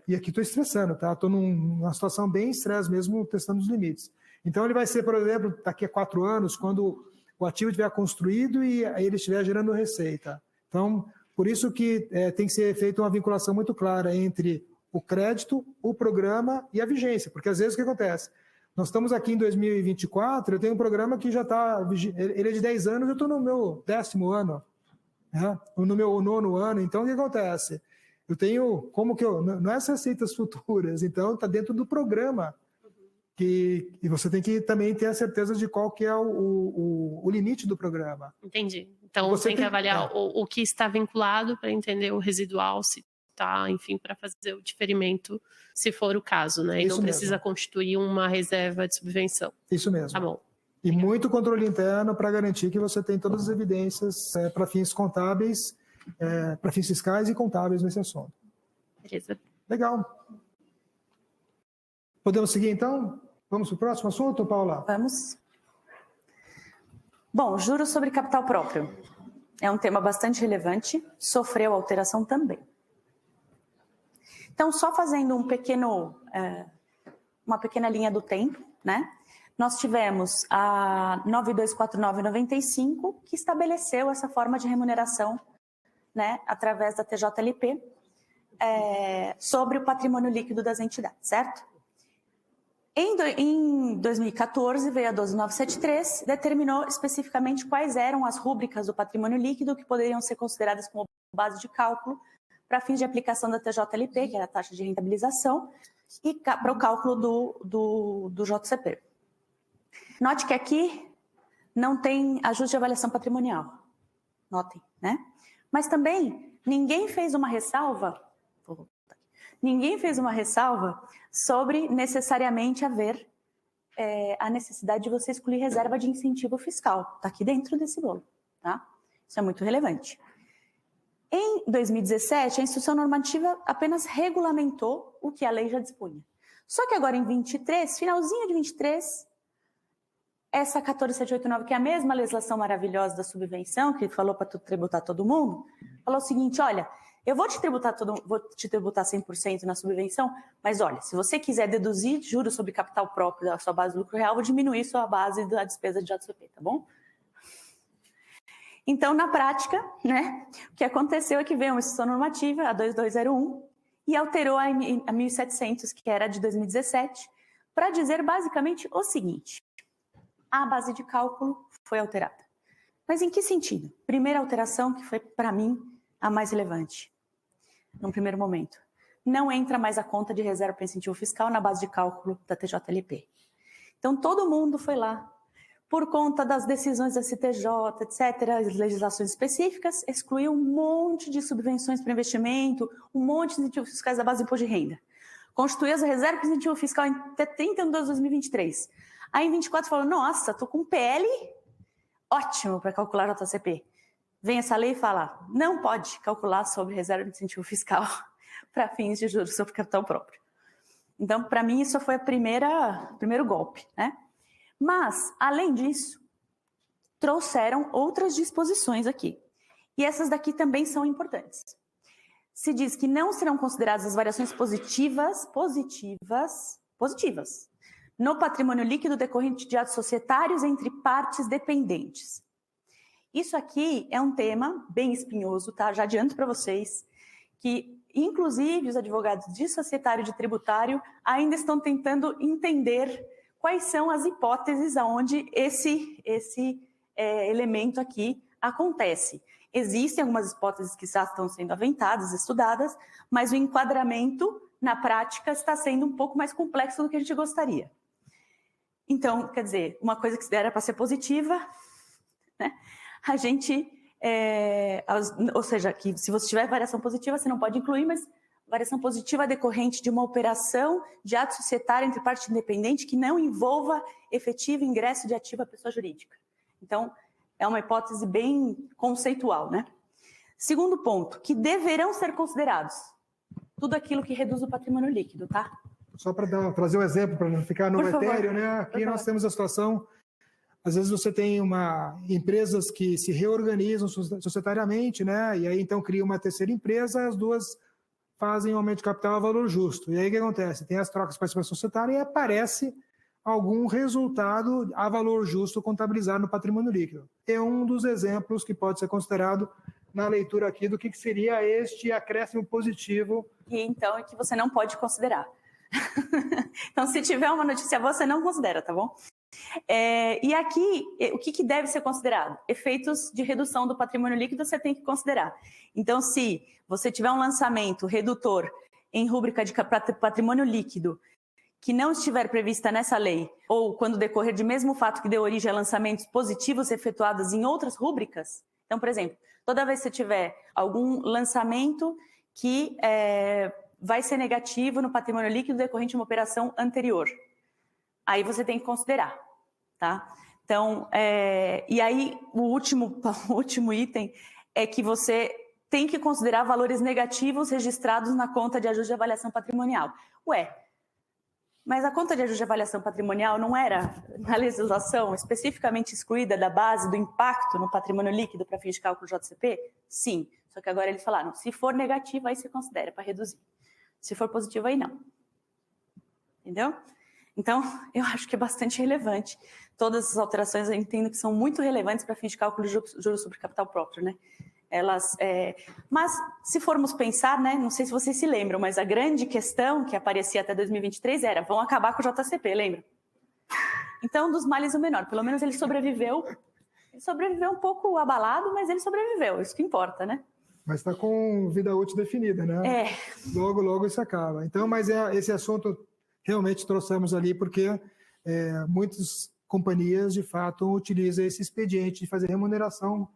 e aqui estou estressando, tá? Estou numa situação bem estresse mesmo, testando os limites. Então, ele vai ser, por exemplo, daqui a 4 anos, quando o ativo estiver construído e aí ele estiver gerando receita. Então, por isso que tem que ser feita uma vinculação muito clara entre o crédito, o programa e a vigência. Porque, às vezes, o que acontece? Nós estamos aqui em 2024, eu tenho um programa que já está... Ele é de 10 anos, eu estou no meu 10º ano, né? Ou no meu 9º ano. Então, o que acontece? Eu tenho... Não é as receitas futuras, então está dentro do programa. E você tem que também ter a certeza de qual que é o limite do programa. Entendi. Então, você tem que avaliar o que está vinculado para entender o residual, se está, enfim, para fazer o diferimento, se for o caso, né? E Isso não precisa mesmo. Constituir uma reserva de subvenção. Isso mesmo. Tá bom. E muito controle interno para garantir que você tem todas as evidências para fins contábeis, para fins fiscais e contábeis nesse assunto. Beleza. Legal. Podemos seguir, então? Vamos para o próximo assunto, Paula? Vamos. Bom, juros sobre capital próprio. É um tema bastante relevante, sofreu alteração também. Então, só fazendo uma pequena linha do tempo, né? Nós tivemos a 9249/95, que estabeleceu essa forma de remuneração, né, através da TJLP, sobre o patrimônio líquido das entidades, certo? Em 2014, veio a 12973, determinou especificamente quais eram as rúbricas do patrimônio líquido que poderiam ser consideradas como base de cálculo para fins de aplicação da TJLP, que era a taxa de rentabilização, e para o cálculo do JCP. Note que aqui não tem ajuste de avaliação patrimonial. Notem, né? Mas também ninguém fez uma ressalva sobre necessariamente haver a necessidade de você excluir reserva de incentivo fiscal. Está aqui dentro desse bolo, tá? Isso é muito relevante. Em 2017, a instrução normativa apenas regulamentou o que a lei já dispunha. Só que agora em 23, finalzinho de 23, essa 14789, que é a mesma legislação maravilhosa da subvenção, que falou para tributar todo mundo, falou o seguinte, olha, eu vou te tributar 100% na subvenção, mas olha, se você quiser deduzir juros sobre capital próprio da sua base de lucro real, vou diminuir sua base da despesa de JCP, tá bom? Então, na prática, né, o que aconteceu é que veio uma instrução normativa, a 2201, e alterou a 1700, que era de 2017, para dizer basicamente o seguinte, a base de cálculo foi alterada. Mas em que sentido? Primeira alteração, que foi, para mim, a mais relevante, num primeiro momento. Não entra mais a conta de reserva para incentivo fiscal na base de cálculo da TJLP. Então, todo mundo foi lá, por conta das decisões da CTJ, etc., as legislações específicas, excluiu um monte de subvenções para investimento, um monte de incentivos fiscais da base do imposto de renda. Constituiu as reservas de incentivo fiscal até 31 de 2023. Aí, em 24, falou, nossa, estou com um PL ótimo para calcular a JCP. Vem essa lei e fala, não pode calcular sobre reserva de incentivo fiscal para fins de juros sobre capital próprio. Então, para mim, isso foi o primeiro golpe, né? Mas, além disso, trouxeram outras disposições aqui. E essas daqui também são importantes. Se diz que não serão consideradas as variações positivas no patrimônio líquido decorrente de atos societários entre partes dependentes. Isso aqui é um tema bem espinhoso, tá? Já adianto para vocês que, inclusive, os advogados de societário e de tributário ainda estão tentando entender quais são as hipóteses aonde esse elemento aqui acontece. Existem algumas hipóteses que já estão sendo aventadas, estudadas, mas o enquadramento na prática está sendo um pouco mais complexo do que a gente gostaria. Então, quer dizer, uma coisa que era para ser positiva, né? A gente, ou seja, que se você tiver variação positiva, você não pode incluir, mas variação positiva decorrente de uma operação de ato societário entre parte independente que não envolva efetivo ingresso de ativo à pessoa jurídica. Então, é uma hipótese bem conceitual, né? Segundo ponto, que deverão ser considerados tudo aquilo que reduz o patrimônio líquido, tá? Só para trazer um exemplo, para não ficar no etéreo, né? Aqui nós temos a situação Às vezes você tem empresas que se reorganizam societariamente, né? E aí então cria uma terceira empresa, as duas fazem um aumento de capital a valor justo. E aí o que acontece? Tem as trocas de participação societária e aparece algum resultado a valor justo contabilizado no patrimônio líquido. É um dos exemplos que pode ser considerado na leitura aqui do que seria este acréscimo positivo. E então é que você não pode considerar. Então, se tiver uma notícia boa, você não considera, tá bom? E aqui, o que deve ser considerado? Efeitos de redução do patrimônio líquido você tem que considerar. Então, se você tiver um lançamento redutor em rúbrica de patrimônio líquido que não estiver prevista nessa lei, ou quando decorrer de mesmo fato que deu origem a lançamentos positivos efetuados em outras rúbricas, então, por exemplo, toda vez que você tiver algum lançamento que vai ser negativo no patrimônio líquido decorrente de uma operação anterior, aí você tem que considerar, tá? Então, e aí o último item é que você tem que considerar valores negativos registrados na conta de ajuste de avaliação patrimonial. Mas a conta de ajuste de avaliação patrimonial não era, na legislação, especificamente excluída da base do impacto no patrimônio líquido para fins de cálculo JCP? Sim, só que agora eles falaram, se for negativo, aí você considera para reduzir. Se for positivo, aí não. Entendeu? Então, eu acho que é bastante relevante. Todas essas alterações eu entendo que são muito relevantes para fins de cálculo de juros sobre capital próprio, né? Mas, se formos pensar, né, não sei se vocês se lembram, mas a grande questão que aparecia até 2023 era, vão acabar com o JCP, lembra? Então, dos males o menor. Pelo menos ele sobreviveu um pouco abalado, mas ele sobreviveu, isso que importa, né? Mas está com vida útil definida, né? Logo isso acaba. Então, mas esse assunto realmente trouxemos ali porque muitas companhias, de fato, utilizam esse expediente de fazer remuneração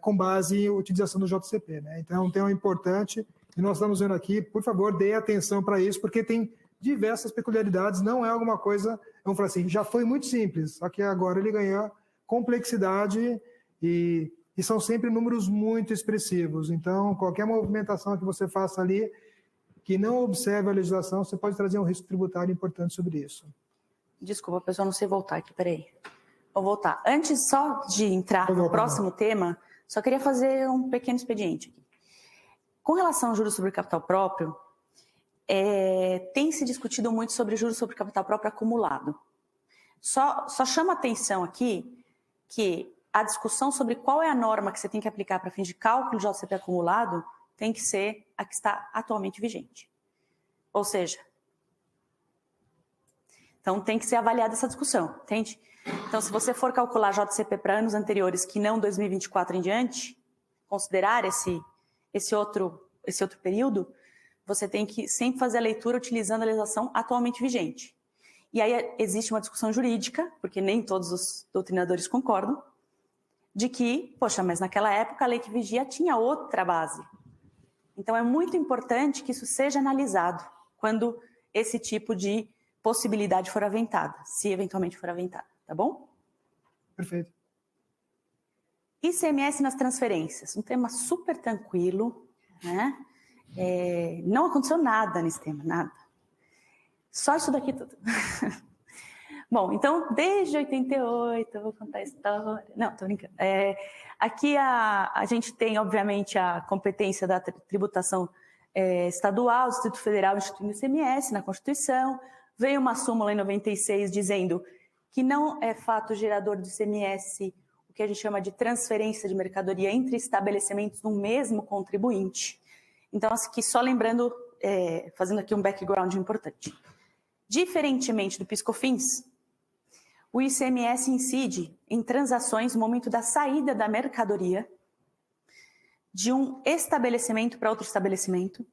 com base em utilização do JCP, né? Então, é um tema importante e nós estamos vendo aqui, por favor, dê atenção para isso, porque tem diversas peculiaridades, não é alguma coisa, vamos falar assim, já foi muito simples, só que agora ele ganhou complexidade e são sempre números muito expressivos. Então, qualquer movimentação que você faça ali, que não observe a legislação, você pode trazer um risco tributário importante sobre isso. Desculpa, pessoal, não sei voltar aqui, peraí. Vou voltar. Antes só de entrar no próximo tema, só queria fazer um pequeno expediente aqui. Com relação ao juros sobre capital próprio, tem se discutido muito sobre juros sobre capital próprio acumulado. Só chama atenção aqui que a discussão sobre qual é a norma que você tem que aplicar para fins de cálculo de JCP acumulado tem que ser a que está atualmente vigente. Ou seja, então tem que ser avaliada essa discussão, entende? Então, se você for calcular JCP para anos anteriores que não 2024 em diante, considerar esse outro período, você tem que sempre fazer a leitura utilizando a legislação atualmente vigente. E aí existe uma discussão jurídica, porque nem todos os doutrinadores concordam, de que, poxa, mas naquela época a lei que vigia tinha outra base. Então, é muito importante que isso seja analisado quando esse tipo de possibilidade for aventada, se eventualmente for aventada. Tá bom? Perfeito. ICMS nas transferências, um tema super tranquilo, né? Não aconteceu nada nesse tema, nada. Só isso daqui tudo. Bom, então, desde 88, eu vou contar a história. Não, tô brincando. Aqui a gente tem, obviamente, a competência da tributação estadual, Distrito Federal instituindo o ICMS na Constituição. Veio uma súmula em 96 dizendo que não é fato gerador do ICMS o que a gente chama de transferência de mercadoria entre estabelecimentos do mesmo contribuinte. Então, aqui só lembrando, fazendo aqui um background importante. Diferentemente do PIS/COFINS, o ICMS incide em transações no momento da saída da mercadoria de um estabelecimento para outro estabelecimento.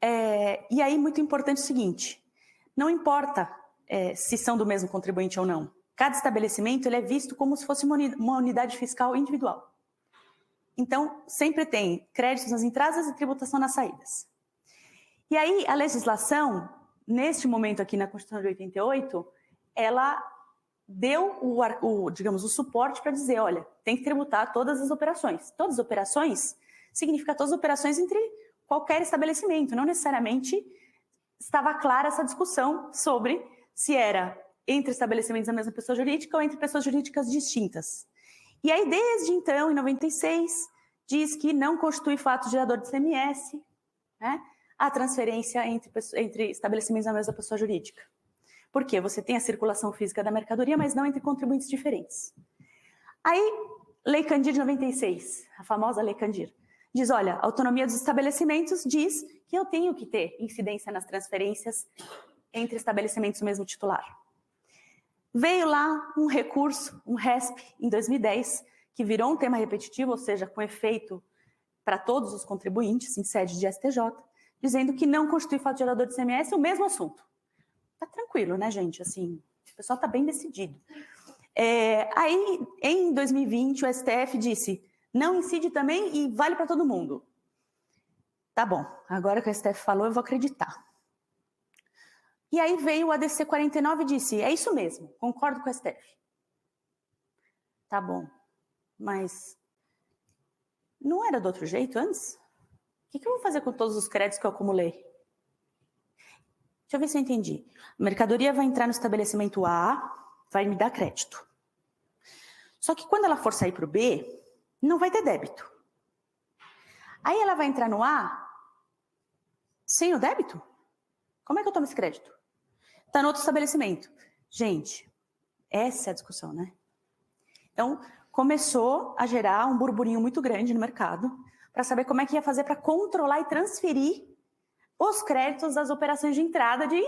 E aí, muito importante o seguinte, não importa se são do mesmo contribuinte ou não. Cada estabelecimento ele é visto como se fosse uma unidade fiscal individual. Então, sempre tem créditos nas entradas e tributação nas saídas. E aí, a legislação, neste momento aqui na Constituição de 88, ela deu digamos, o suporte para dizer, olha, tem que tributar todas as operações. Todas as operações significa todas as operações entre qualquer estabelecimento. Não necessariamente estava clara essa discussão sobre se era entre estabelecimentos da mesma pessoa jurídica ou entre pessoas jurídicas distintas. E aí, desde então, em 96, diz que não constitui fato gerador de ICMS, né, a transferência entre estabelecimentos da mesma pessoa jurídica. Por quê? Você tem a circulação física da mercadoria, mas não entre contribuintes diferentes. Aí, Lei Candir de 96, a famosa Lei Candir, diz, olha, a autonomia dos estabelecimentos diz que eu tenho que ter incidência nas transferências entre estabelecimentos do mesmo titular. Veio lá um recurso, um RESP, em 2010, que virou um tema repetitivo, ou seja, com efeito para todos os contribuintes em sede de STJ, dizendo que não constitui fato gerador de ICMS o mesmo assunto. Tá tranquilo, né, gente? Assim, o pessoal tá bem decidido. Aí, em 2020, o STF disse, não incide também e vale para todo mundo. Tá bom, agora que o STF falou, eu vou acreditar. E aí veio o ADC 49 e disse, é isso mesmo, concordo com o STF. Tá bom, mas não era do outro jeito antes? O que eu vou fazer com todos os créditos que eu acumulei? Deixa eu ver se eu entendi. A mercadoria vai entrar no estabelecimento A, vai me dar crédito. Só que quando ela for sair para o B, não vai ter débito. Aí ela vai entrar no A sem o débito? Como é que eu tomo esse crédito? Está no outro estabelecimento. Gente, essa é a discussão, né? Então, começou a gerar um burburinho muito grande no mercado para saber como é que ia fazer para controlar e transferir os créditos das operações de entrada de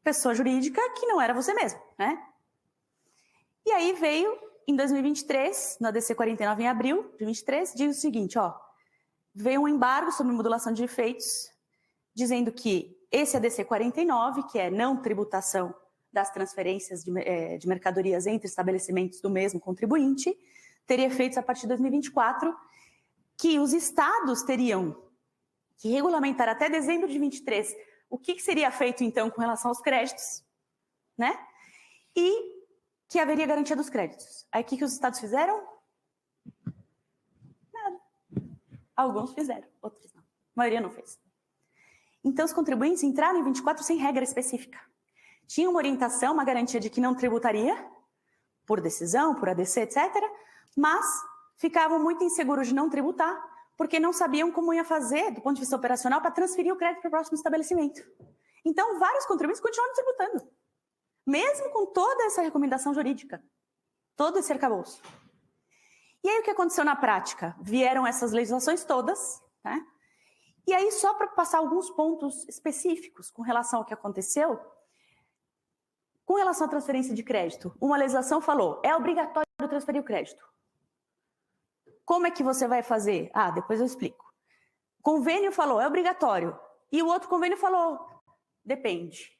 pessoa jurídica que não era você mesmo, né? E aí veio, em 2023, no ADC 49 em abril de 2023, diz o seguinte, ó, veio um embargo sobre modulação de efeitos, dizendo que esse ADC 49, que é não tributação das transferências de mercadorias entre estabelecimentos do mesmo contribuinte, teria efeitos a partir de 2024, que os estados teriam que regulamentar até dezembro de 2023 o que seria feito, então, com relação aos créditos, né? E que haveria garantia dos créditos. Aí, o que os estados fizeram? Nada. Alguns fizeram, outros não. A maioria não fez. Então, os contribuintes entraram em 24 sem regra específica. Tinha uma orientação, uma garantia de que não tributaria, por decisão, por ADC, etc., mas ficavam muito inseguros de não tributar, porque não sabiam como ia fazer, do ponto de vista operacional, para transferir o crédito para o próximo estabelecimento. Então, vários contribuintes continuaram tributando, mesmo com toda essa recomendação jurídica, todo esse arcabouço. E aí, o que aconteceu na prática? Vieram essas legislações todas, né? E aí, só para passar alguns pontos específicos com relação ao que aconteceu, com relação à transferência de crédito, uma legislação falou, é obrigatório transferir o crédito. Como é que você vai fazer? Ah, depois eu explico. Convênio falou, é obrigatório. E o outro convênio falou, depende.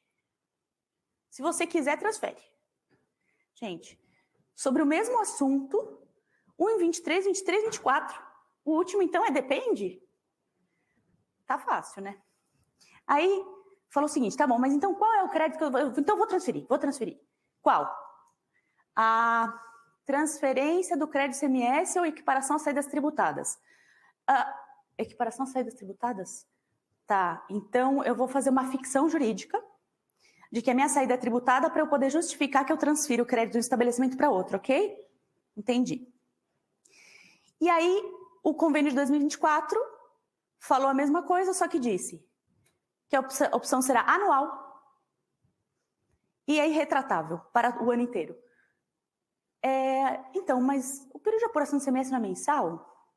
Se você quiser, transfere. Gente, sobre o mesmo assunto, um em 23, 23, 24. O último, então, é depende? Tá fácil, né? Aí, falou o seguinte, tá bom, mas então qual é o crédito que eu vou... Então, vou transferir. Qual? A transferência do crédito ICMS ou equiparação às saídas tributadas? Equiparação às saídas tributadas? Tá, então eu vou fazer uma ficção jurídica de que a minha saída é tributada para eu poder justificar que eu transfiro o crédito de um estabelecimento para outro, ok? Entendi. E aí, o convênio de 2024 falou a mesma coisa, só que disse que a opção será anual e é irretratável para o ano inteiro. Então, mas o período de apuração do semestre não é mensal?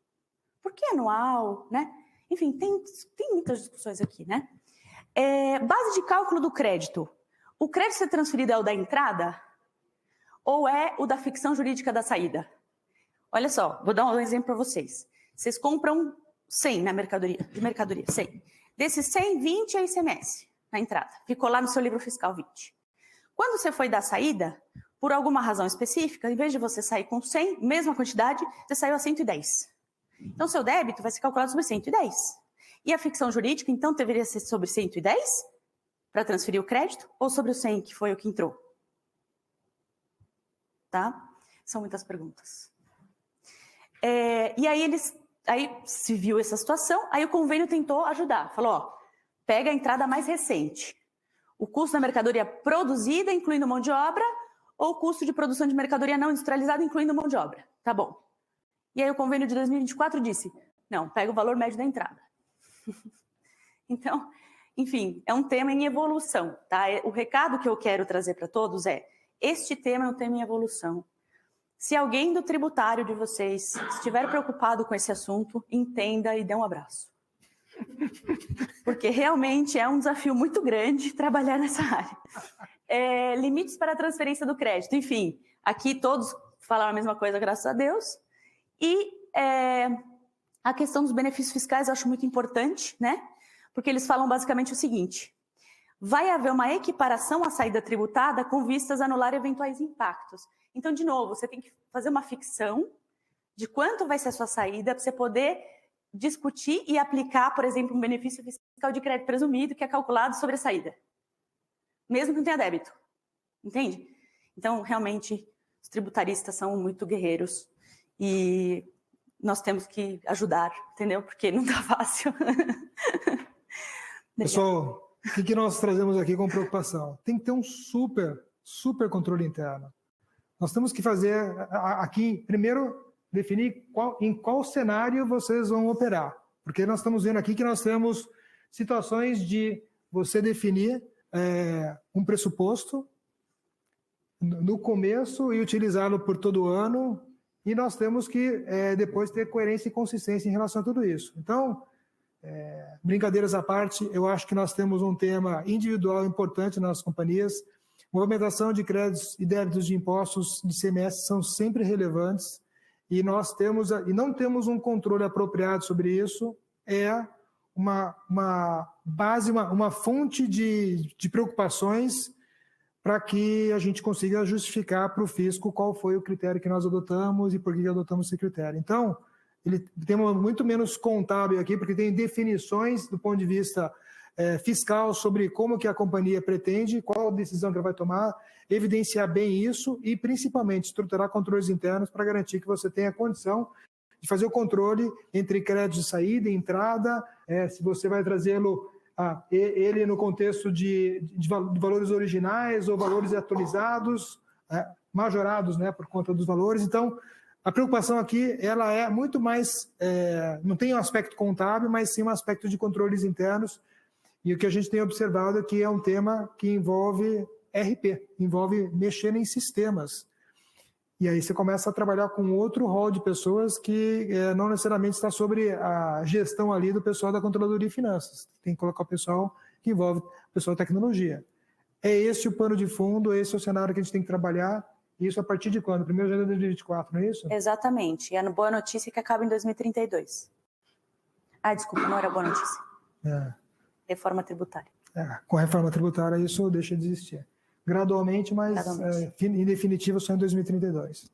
Por que anual, né? Enfim, tem muitas discussões aqui, né? Base de cálculo do crédito. O crédito ser transferido é o da entrada ou é o da ficção jurídica da saída? Olha só, vou dar um exemplo para vocês. Vocês compram 100 na mercadoria, 100. Desses 100, 20 é ICMS na entrada. Ficou lá no seu livro fiscal 20. Quando você foi dar a saída, por alguma razão específica, em vez de você sair com 100, mesma quantidade, você saiu a 110. Então, seu débito vai ser calculado sobre 110. E a ficção jurídica, então, deveria ser sobre 110 para transferir o crédito ou sobre o 100, que foi o que entrou? Tá? São muitas perguntas. E aí, aí se viu essa situação, aí o convênio tentou ajudar. Falou, ó, pega a entrada mais recente. O custo da mercadoria produzida, incluindo mão de obra, ou custo de produção de mercadoria não industrializada, incluindo mão de obra. Tá bom. E aí o convênio de 2024 disse, não, pega o valor médio da entrada. Então, enfim, é um tema em evolução, tá? O recado que eu quero trazer para todos é, este tema é um tema em evolução. Se alguém do tributário de vocês estiver preocupado com esse assunto, entenda e dê um abraço. Porque realmente é um desafio muito grande trabalhar nessa área. Limites para a transferência do crédito, enfim, aqui todos falaram a mesma coisa, graças a Deus. E a questão dos benefícios fiscais eu acho muito importante, né? Porque eles falam basicamente o seguinte, vai haver uma equiparação à saída tributada com vistas a anular eventuais impactos. Então, de novo, você tem que fazer uma ficção de quanto vai ser a sua saída para você poder discutir e aplicar, por exemplo, um benefício fiscal de crédito presumido que é calculado sobre a saída. Mesmo que não tenha débito. Entende? Então, realmente, os tributaristas são muito guerreiros e nós temos que ajudar, entendeu? Porque não está fácil. Pessoal, o que nós trazemos aqui com preocupação? Tem que ter um super controle interno. Nós temos que fazer aqui, primeiro, definir em qual cenário vocês vão operar. Porque nós estamos vendo aqui que nós temos situações de você definir um pressuposto no começo e utilizá-lo por todo o ano, e nós temos que depois ter coerência e consistência em relação a tudo isso. Então, brincadeiras à parte, eu acho que nós temos um tema individual importante nas companhias. Movimentação de créditos e débitos de impostos de ICMS são sempre relevantes e nós não temos um controle apropriado sobre isso, uma base, uma fonte de preocupações para que a gente consiga justificar para o fisco qual foi o critério que nós adotamos e por que adotamos esse critério. Então, ele tem muito menos contábil aqui, porque tem definições do ponto de vista fiscal sobre como que a companhia pretende, qual decisão que ela vai tomar, evidenciar bem isso e, principalmente, estruturar controles internos para garantir que você tenha condição de fazer o controle entre crédito de saída e entrada, se você vai trazê-lo ele no contexto de valores originais ou valores atualizados, majorados, né, por conta dos valores. Então, a preocupação aqui ela é muito mais, não tem um aspecto contábil, mas sim um aspecto de controles internos. E o que a gente tem observado é que é um tema que envolve RP, envolve mexer em sistemas. E aí você começa a trabalhar com outro rol de pessoas que não necessariamente está sobre a gestão ali do pessoal da Controladoria de Finanças. Tem que colocar o pessoal que envolve o pessoal da tecnologia. É esse o pano de fundo, esse é o cenário que a gente tem que trabalhar. Isso a partir de quando? 1º de janeiro de 2024, não é isso? Exatamente. E a boa notícia é que acaba em 2032. Desculpa, não era boa notícia. Reforma tributária. Com a reforma tributária isso deixa de existir. Gradualmente, mas em definitivo só em 2032.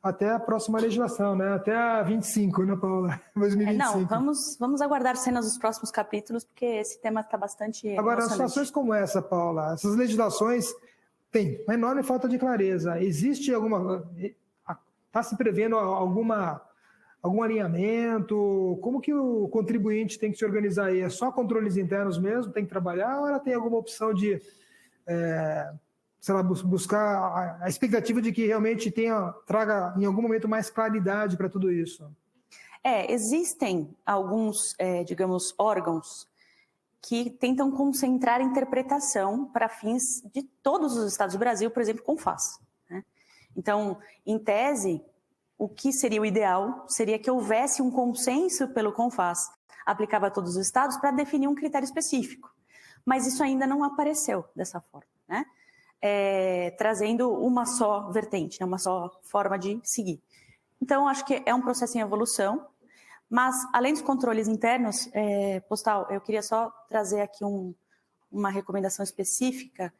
Até a próxima legislação, né? Até a 25, né, Paula? 2025. Não, vamos aguardar cenas dos próximos capítulos, porque esse tema está bastante Agora, situações como essa, Paula, essas legislações têm uma enorme falta de clareza. Existe está se prevendo algum alinhamento? Como que o contribuinte tem que se organizar aí? É só controles internos mesmo, tem que trabalhar, ou ela tem alguma opção de, sei lá, buscar a expectativa de que realmente traga em algum momento mais claridade para tudo isso? Existem alguns, digamos, órgãos que tentam concentrar a interpretação para fins de todos os estados do Brasil, por exemplo, CONFAS, né? Então, em tese, o que seria o ideal seria que houvesse um consenso pelo CONFAS aplicável a todos os estados para definir um critério específico. Mas isso ainda não apareceu dessa forma, né? Trazendo uma só vertente, né? Uma só forma de seguir. Então, acho que é um processo em evolução, mas além dos controles internos, Postal, eu queria só trazer aqui uma recomendação específica,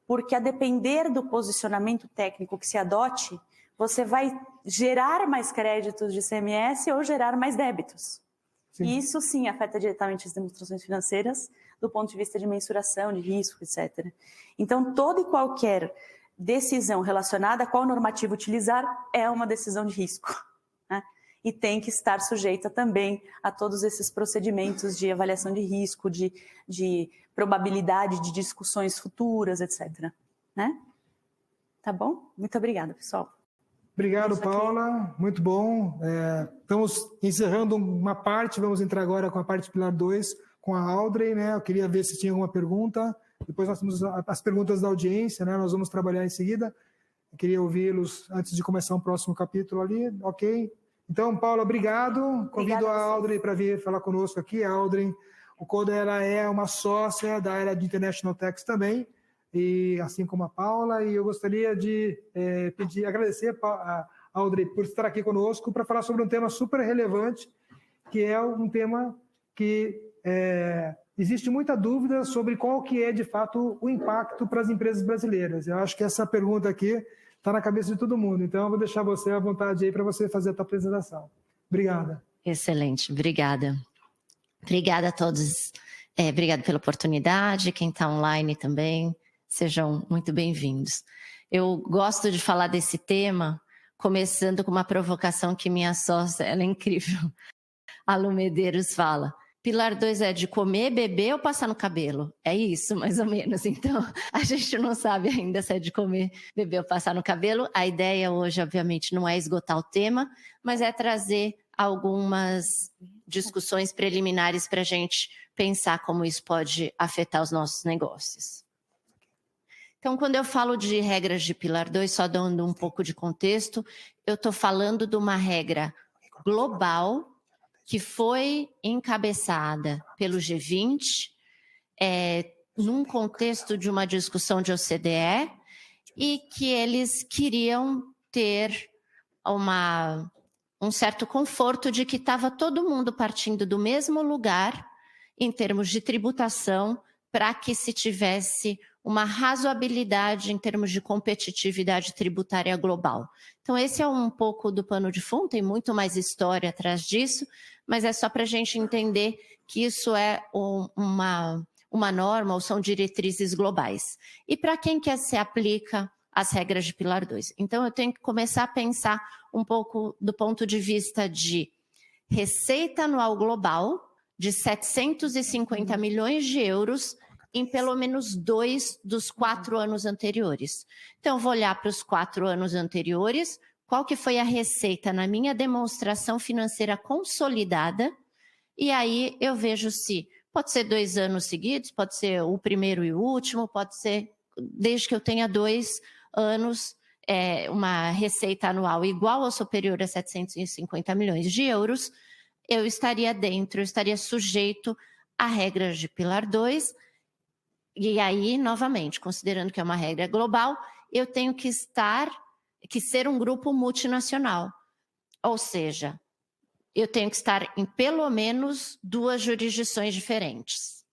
porque a depender do posicionamento técnico que se adote, você vai gerar mais créditos de ICMS ou gerar mais débitos. Sim. E isso sim afeta diretamente as demonstrações financeiras do ponto de vista de mensuração, de risco, etc. Então, toda e qualquer decisão relacionada a qual normativo utilizar é uma decisão de risco, né? E tem que estar sujeita também a todos esses procedimentos de avaliação de risco, de probabilidade de discussões futuras, etc. Né? tá bom? Muito obrigada, pessoal. Obrigado, Paula. Muito bom. Estamos encerrando uma parte, vamos entrar agora com a parte Pilar 2, com a Audrey, né? Eu queria ver se tinha alguma pergunta. Depois nós temos as perguntas da audiência, né? Nós vamos trabalhar em seguida. Eu queria ouvi-los antes de começar o próximo capítulo ali, ok? Então, Paula, obrigado. Convido a Audrey para vir falar conosco aqui. A Audrey, o Coda, ela é uma sócia da área de International Tax também, e assim como a Paula, e eu gostaria de agradecer a Audrey por estar aqui conosco para falar sobre um tema super relevante, que é um tema que existe muita dúvida sobre qual que é, de fato, o impacto para as empresas brasileiras. Eu acho que essa pergunta aqui está na cabeça de todo mundo, então eu vou deixar você à vontade aí para você fazer a tua apresentação. Obrigada. Excelente, obrigada. Obrigada a todos, obrigada pela oportunidade, quem está online também. Sejam muito bem-vindos. Eu gosto de falar desse tema, começando com uma provocação que minha sócia, ela é incrível, a Lu Medeiros fala: Pilar 2 é de comer, beber ou passar no cabelo? É isso, mais ou menos. Então, a gente não sabe ainda se é de comer, beber ou passar no cabelo. A ideia hoje, obviamente, não é esgotar o tema, mas é trazer algumas discussões preliminares para a gente pensar como isso pode afetar os nossos negócios. Então, quando eu falo de regras de Pilar 2, só dando um pouco de contexto, eu estou falando de uma regra global que foi encabeçada pelo G20, num contexto de uma discussão de OCDE, e que eles queriam ter um certo conforto de que estava todo mundo partindo do mesmo lugar em termos de tributação, para que se tivesse uma razoabilidade em termos de competitividade tributária global. Então, esse é um pouco do pano de fundo, tem muito mais história atrás disso, mas é só para a gente entender que isso é uma norma ou são diretrizes globais. E para quem que se aplica as regras de Pilar 2? Então, eu tenho que começar a pensar um pouco do ponto de vista de receita anual global de 750 milhões de euros em pelo menos 2 dos 4 anos anteriores. Então, eu vou olhar para os 4 anos anteriores, qual que foi a receita na minha demonstração financeira consolidada, e aí eu vejo se pode ser 2 anos seguidos, pode ser o primeiro e o último, pode ser desde que eu tenha 2 anos, uma receita anual igual ou superior a 750 milhões de euros, eu estaria dentro, eu estaria sujeito a regras de Pilar 2, e aí, novamente, considerando que é uma regra global, eu tenho que ser um grupo multinacional. Ou seja, eu tenho que estar em pelo menos 2 jurisdições diferentes.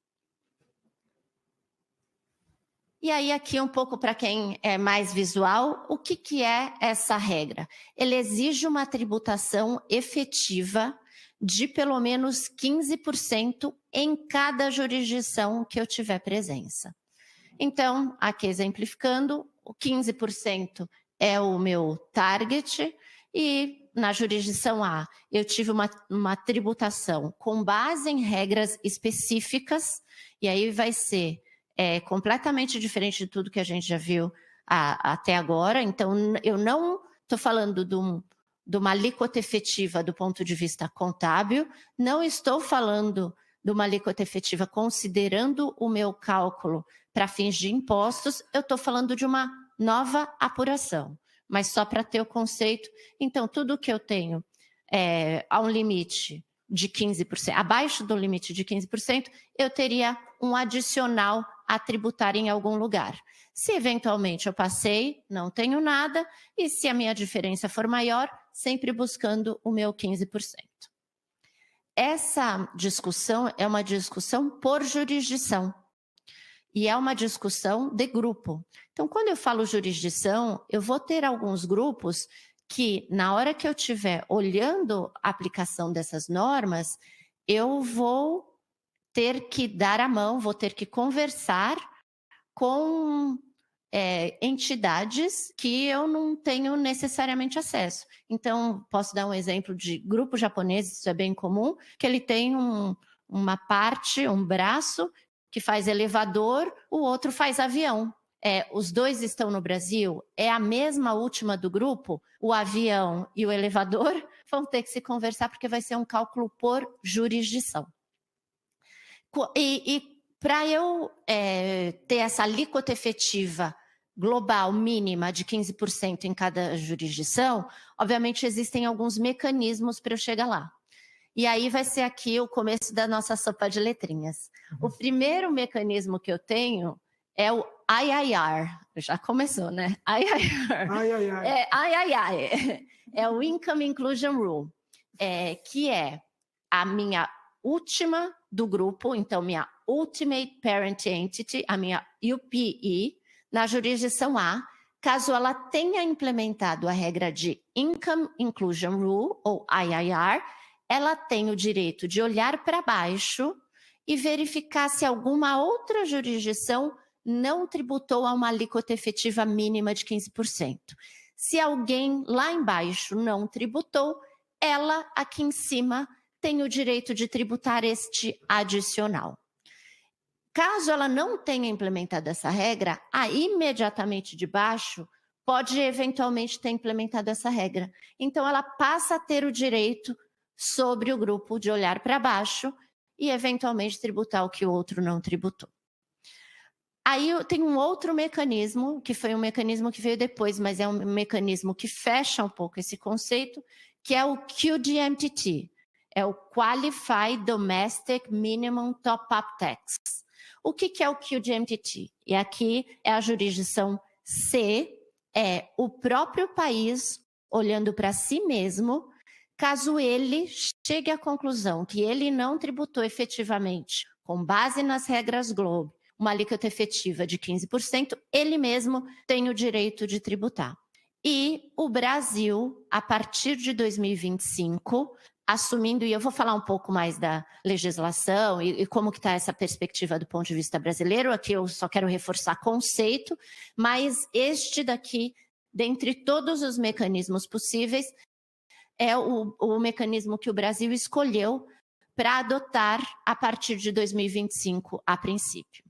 E aí, aqui um pouco para quem é mais visual, o que é essa regra? Ele exige uma tributação efetiva de pelo menos 15% em cada jurisdição que eu tiver presença. Então, aqui exemplificando, o 15% é o meu target, e na jurisdição A eu tive uma tributação com base em regras específicas, e aí vai ser completamente diferente de tudo que a gente já viu até agora. Então, eu não estou falando de uma alíquota efetiva do ponto de vista contábil, não estou falando de uma alíquota efetiva considerando o meu cálculo para fins de impostos, eu estou falando de uma nova apuração, mas só para ter o conceito. Então, tudo que eu tenho a um limite de 15%, abaixo do limite de 15%, eu teria um adicional a tributar em algum lugar. Se eventualmente eu passei, não tenho nada, e se a minha diferença for maior, sempre buscando o meu 15%. Essa discussão é uma discussão por jurisdição, e é uma discussão de grupo. Então, quando eu falo jurisdição, eu vou ter alguns grupos que, na hora que eu estiver olhando a aplicação dessas normas, eu vou ter que dar a mão, vou ter que conversar com entidades que eu não tenho necessariamente acesso. Então, posso dar um exemplo de grupo japonês, isso é bem comum, que ele tem uma parte, um braço, que faz elevador, o outro faz avião. os dois estão no Brasil, é a mesma última do grupo, o avião e o elevador vão ter que se conversar porque vai ser um cálculo por jurisdição. E para eu ter essa alíquota efetiva global mínima de 15% em cada jurisdição, obviamente existem alguns mecanismos para eu chegar lá. E aí vai ser aqui o começo da nossa sopa de letrinhas. O primeiro mecanismo que eu tenho é o IIR. Já começou, né? IIR. É o Income Inclusion Rule, que é a minha última do grupo, então minha Ultimate Parent Entity, a minha UPE, na jurisdição A, caso ela tenha implementado a regra de Income Inclusion Rule, ou IIR, ela tem o direito de olhar para baixo e verificar se alguma outra jurisdição não tributou a uma alíquota efetiva mínima de 15%. Se alguém lá embaixo não tributou, ela aqui em cima tem o direito de tributar este adicional. Caso ela não tenha implementado essa regra, imediatamente de baixo pode eventualmente ter implementado essa regra. Então ela passa a ter o direito sobre o grupo de olhar para baixo e eventualmente tributar o que o outro não tributou. Aí eu tenho um outro mecanismo, que foi um mecanismo que veio depois, mas é um mecanismo que fecha um pouco esse conceito, que é o QDMTT, é o Qualified Domestic Minimum Top-Up Tax. O que é o QDMTT? E aqui é a jurisdição C, é o próprio país olhando para si mesmo, caso ele chegue à conclusão que ele não tributou efetivamente, com base nas regras Globe, uma alíquota efetiva de 15%, ele mesmo tem o direito de tributar. E o Brasil, a partir de 2025, assumindo, e eu vou falar um pouco mais da legislação e como que está essa perspectiva do ponto de vista brasileiro, aqui eu só quero reforçar conceito, mas este daqui, dentre todos os mecanismos possíveis, é o mecanismo que o Brasil escolheu para adotar a partir de 2025, a princípio.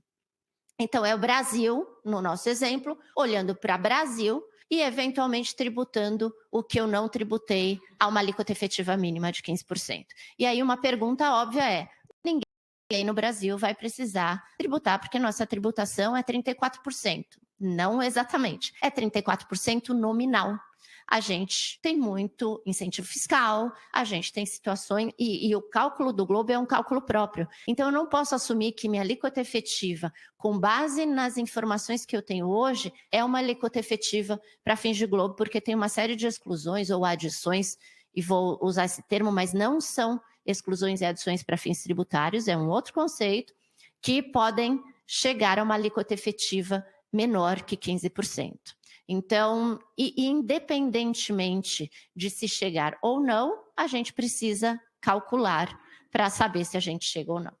Então, é o Brasil, no nosso exemplo, olhando para o Brasil e, eventualmente, tributando o que eu não tributei a uma alíquota efetiva mínima de 15%. E aí, uma pergunta óbvia é, ninguém no Brasil vai precisar tributar, porque nossa tributação é 34%. Não exatamente, é 34% nominal. A gente tem muito incentivo fiscal, a gente tem situações, e o cálculo do Globo é um cálculo próprio. Então, eu não posso assumir que minha alíquota efetiva, com base nas informações que eu tenho hoje, é uma alíquota efetiva para fins de Globo, porque tem uma série de exclusões ou adições, e vou usar esse termo, mas não são exclusões e adições para fins tributários, é um outro conceito, que podem chegar a uma alíquota efetiva menor que 15%. Então, independentemente de se chegar ou não, a gente precisa calcular para saber se a gente chega ou não.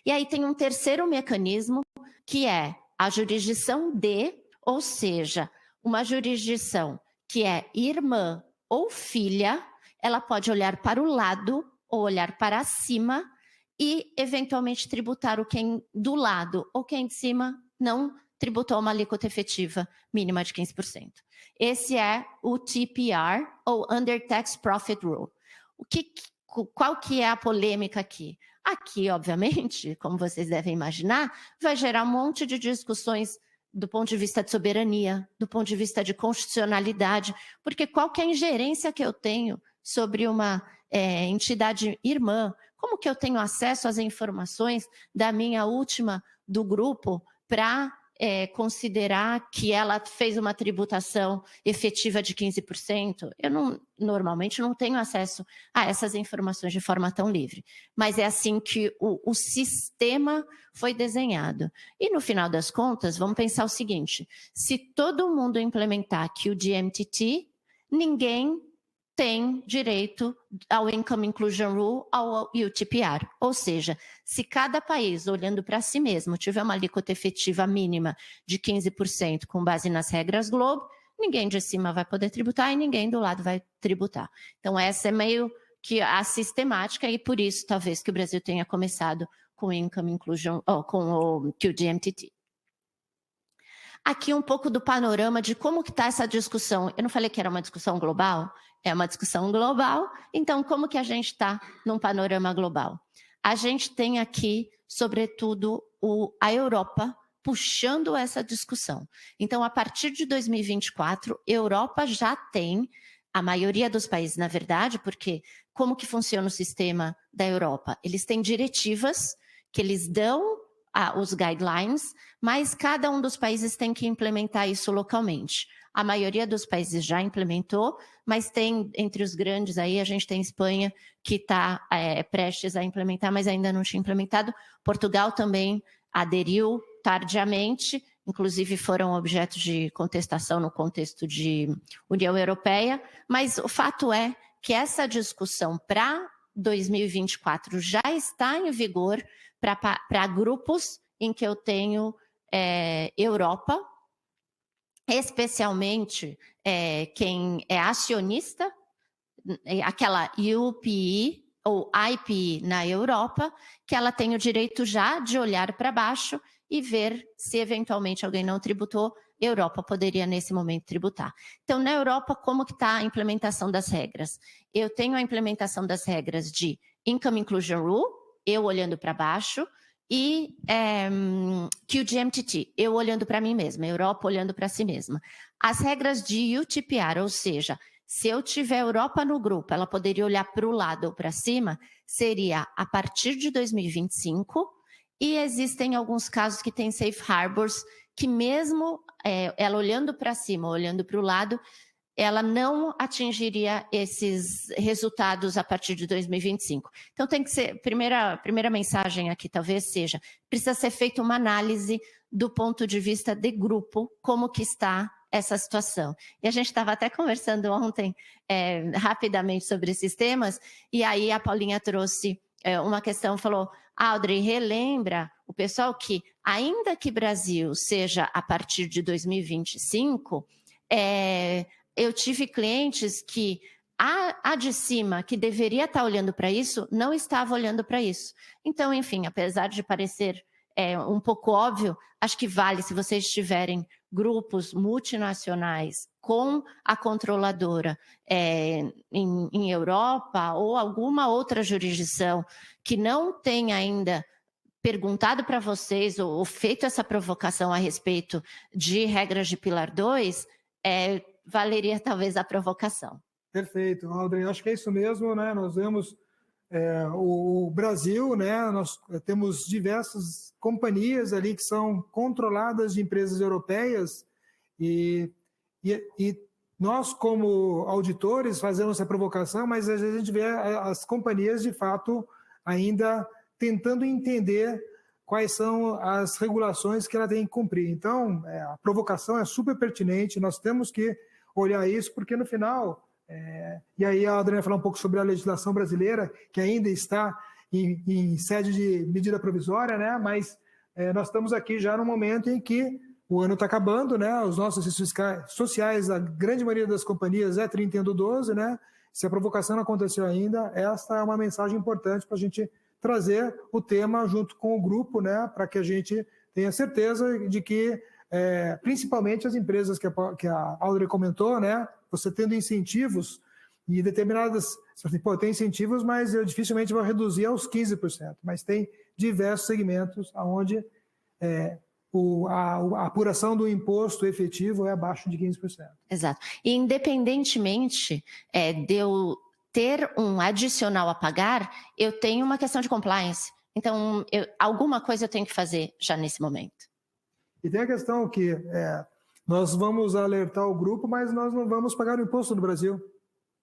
E aí tem um terceiro mecanismo, que é a jurisdição D, ou seja, uma jurisdição que é irmã ou filha, ela pode olhar para o lado ou olhar para cima e, eventualmente, tributar o quem do lado ou quem de cima não tributou uma alíquota efetiva mínima de 15%. Esse é o TPR, ou Under Tax Profit Rule. Qual que é a polêmica aqui? Aqui, obviamente, como vocês devem imaginar, vai gerar um monte de discussões do ponto de vista de soberania, do ponto de vista de constitucionalidade, porque qualquer ingerência que eu tenho sobre uma entidade irmã, como que eu tenho acesso às informações da minha última do grupo para considerar que ela fez uma tributação efetiva de 15%, eu normalmente não tenho acesso a essas informações de forma tão livre. Mas é assim que o sistema foi desenhado. E no final das contas, vamos pensar o seguinte, se todo mundo implementar aqui o GMTT, ninguém tem direito ao Income Inclusion Rule ao UTPR. Ou seja, se cada país, olhando para si mesmo, tiver uma alíquota efetiva mínima de 15% com base nas regras Globe, ninguém de cima vai poder tributar e ninguém do lado vai tributar. Então, essa é meio que a sistemática e por isso, talvez, que o Brasil tenha começado com o Income Inclusion, com o QDMTT. aqui um pouco do panorama de como que está essa discussão. Eu não falei que era uma discussão global? É uma discussão global, então como que a gente está num panorama global? A gente tem aqui, sobretudo, a Europa puxando essa discussão. Então, a partir de 2024, Europa já tem, a maioria dos países, na verdade, porque como que funciona o sistema da Europa? Eles têm diretivas que eles dão os guidelines, mas cada um dos países tem que implementar isso localmente. A maioria dos países já implementou, mas tem, entre os grandes aí, a gente tem Espanha, que está prestes a implementar, mas ainda não tinha implementado. Portugal também aderiu tardiamente, inclusive foram objeto de contestação no contexto de União Europeia, mas o fato é que essa discussão para 2024 já está em vigor para grupos em que eu tenho Europa, especialmente quem é acionista, aquela UPI ou IPI na Europa, que ela tem o direito já de olhar para baixo e ver se eventualmente alguém não tributou, Europa poderia nesse momento tributar. Então, na Europa, como que está a implementação das regras? Eu tenho a implementação das regras de Income Inclusion Rule, eu olhando para baixo, e QGMTT, eu olhando para mim mesma, Europa olhando para si mesma. As regras de UTPR, ou seja, se eu tiver Europa no grupo, ela poderia olhar para o lado ou para cima, seria a partir de 2025, e existem alguns casos que tem safe harbors, que mesmo ela olhando para cima, olhando para o lado, ela não atingiria esses resultados a partir de 2025. Então tem que ser, primeira mensagem aqui talvez seja, precisa ser feita uma análise do ponto de vista de grupo, como que está essa situação. E a gente estava até conversando ontem rapidamente sobre esses temas, e aí a Paulinha trouxe uma questão, falou, Audrey, relembra o pessoal que, ainda que Brasil seja a partir de 2025, eu tive clientes que a de cima, que deveria estar olhando para isso, não estava olhando para isso. Então, enfim, apesar de parecer um pouco óbvio, acho que vale, se vocês tiverem grupos multinacionais com a controladora em Europa ou alguma outra jurisdição que não tenha ainda perguntado para vocês ou feito essa provocação a respeito de regras de Pilar 2, valeria talvez a provocação. Perfeito, Audrey, acho que é isso mesmo, né? Nós vemos o Brasil, né? Nós temos diversas companhias ali que são controladas de empresas europeias e nós, como auditores, fazemos essa provocação, mas às vezes a gente vê as companhias, de fato, ainda tentando entender quais são as regulações que ela tem que cumprir. Então, a provocação é super pertinente, nós temos que olhar isso, porque no final, e aí a Adriana vai falar um pouco sobre a legislação brasileira, que ainda está em sede de medida provisória, né? Mas nós estamos aqui já no momento em que o ano está acabando, né? Os nossos serviços sociais, a grande maioria das companhias é 31/12, né? Se a provocação não aconteceu ainda, esta é uma mensagem importante para a gente trazer o tema junto com o grupo, né? Para que a gente tenha certeza de que, principalmente as empresas que a Audrey comentou, né? Você tendo incentivos e determinadas... Você fala assim, pô, tem incentivos, mas eu dificilmente vou reduzir aos 15%. Mas tem diversos segmentos onde a apuração do imposto efetivo é abaixo de 15%. Exato. E independentemente de eu ter um adicional a pagar, eu tenho uma questão de compliance. Então, alguma coisa eu tenho que fazer já nesse momento. E tem a questão que nós vamos alertar o grupo, mas nós não vamos pagar o imposto no Brasil.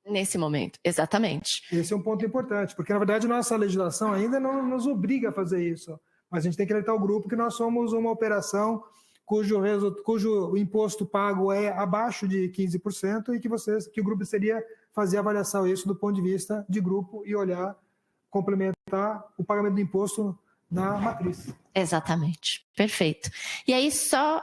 Nesse momento, exatamente. Esse é um ponto importante, porque, na verdade, nossa legislação ainda não nos obriga a fazer isso. Mas a gente tem que alertar o grupo que nós somos uma operação cujo imposto pago é abaixo de 15% e que o grupo seria fazer avaliação isso do ponto de vista de grupo e olhar, complementar o pagamento do imposto na matriz. Exatamente, perfeito. E aí só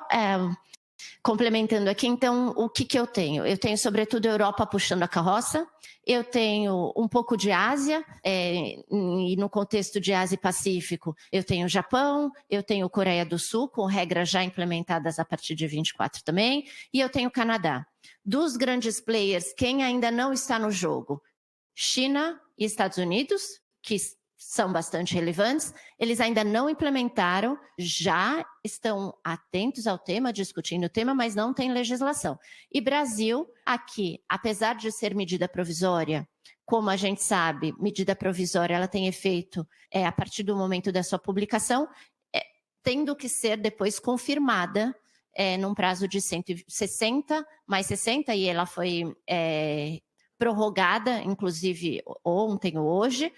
Complementando aqui, então, o que eu tenho? Eu tenho, sobretudo, a Europa puxando a carroça, eu tenho um pouco de Ásia, e no contexto de Ásia e Pacífico, eu tenho o Japão, eu tenho Coreia do Sul, com regras já implementadas a partir de 24 também, e eu tenho o Canadá. Dos grandes players, quem ainda não está no jogo? China e Estados Unidos, que são bastante relevantes, eles ainda não implementaram, já estão atentos ao tema, discutindo o tema, mas não tem legislação. E Brasil, aqui, apesar de ser medida provisória, como a gente sabe, medida provisória ela tem efeito a partir do momento da sua publicação, tendo que ser depois confirmada num prazo de 160 mais 60, e ela foi prorrogada, inclusive ontem ou hoje,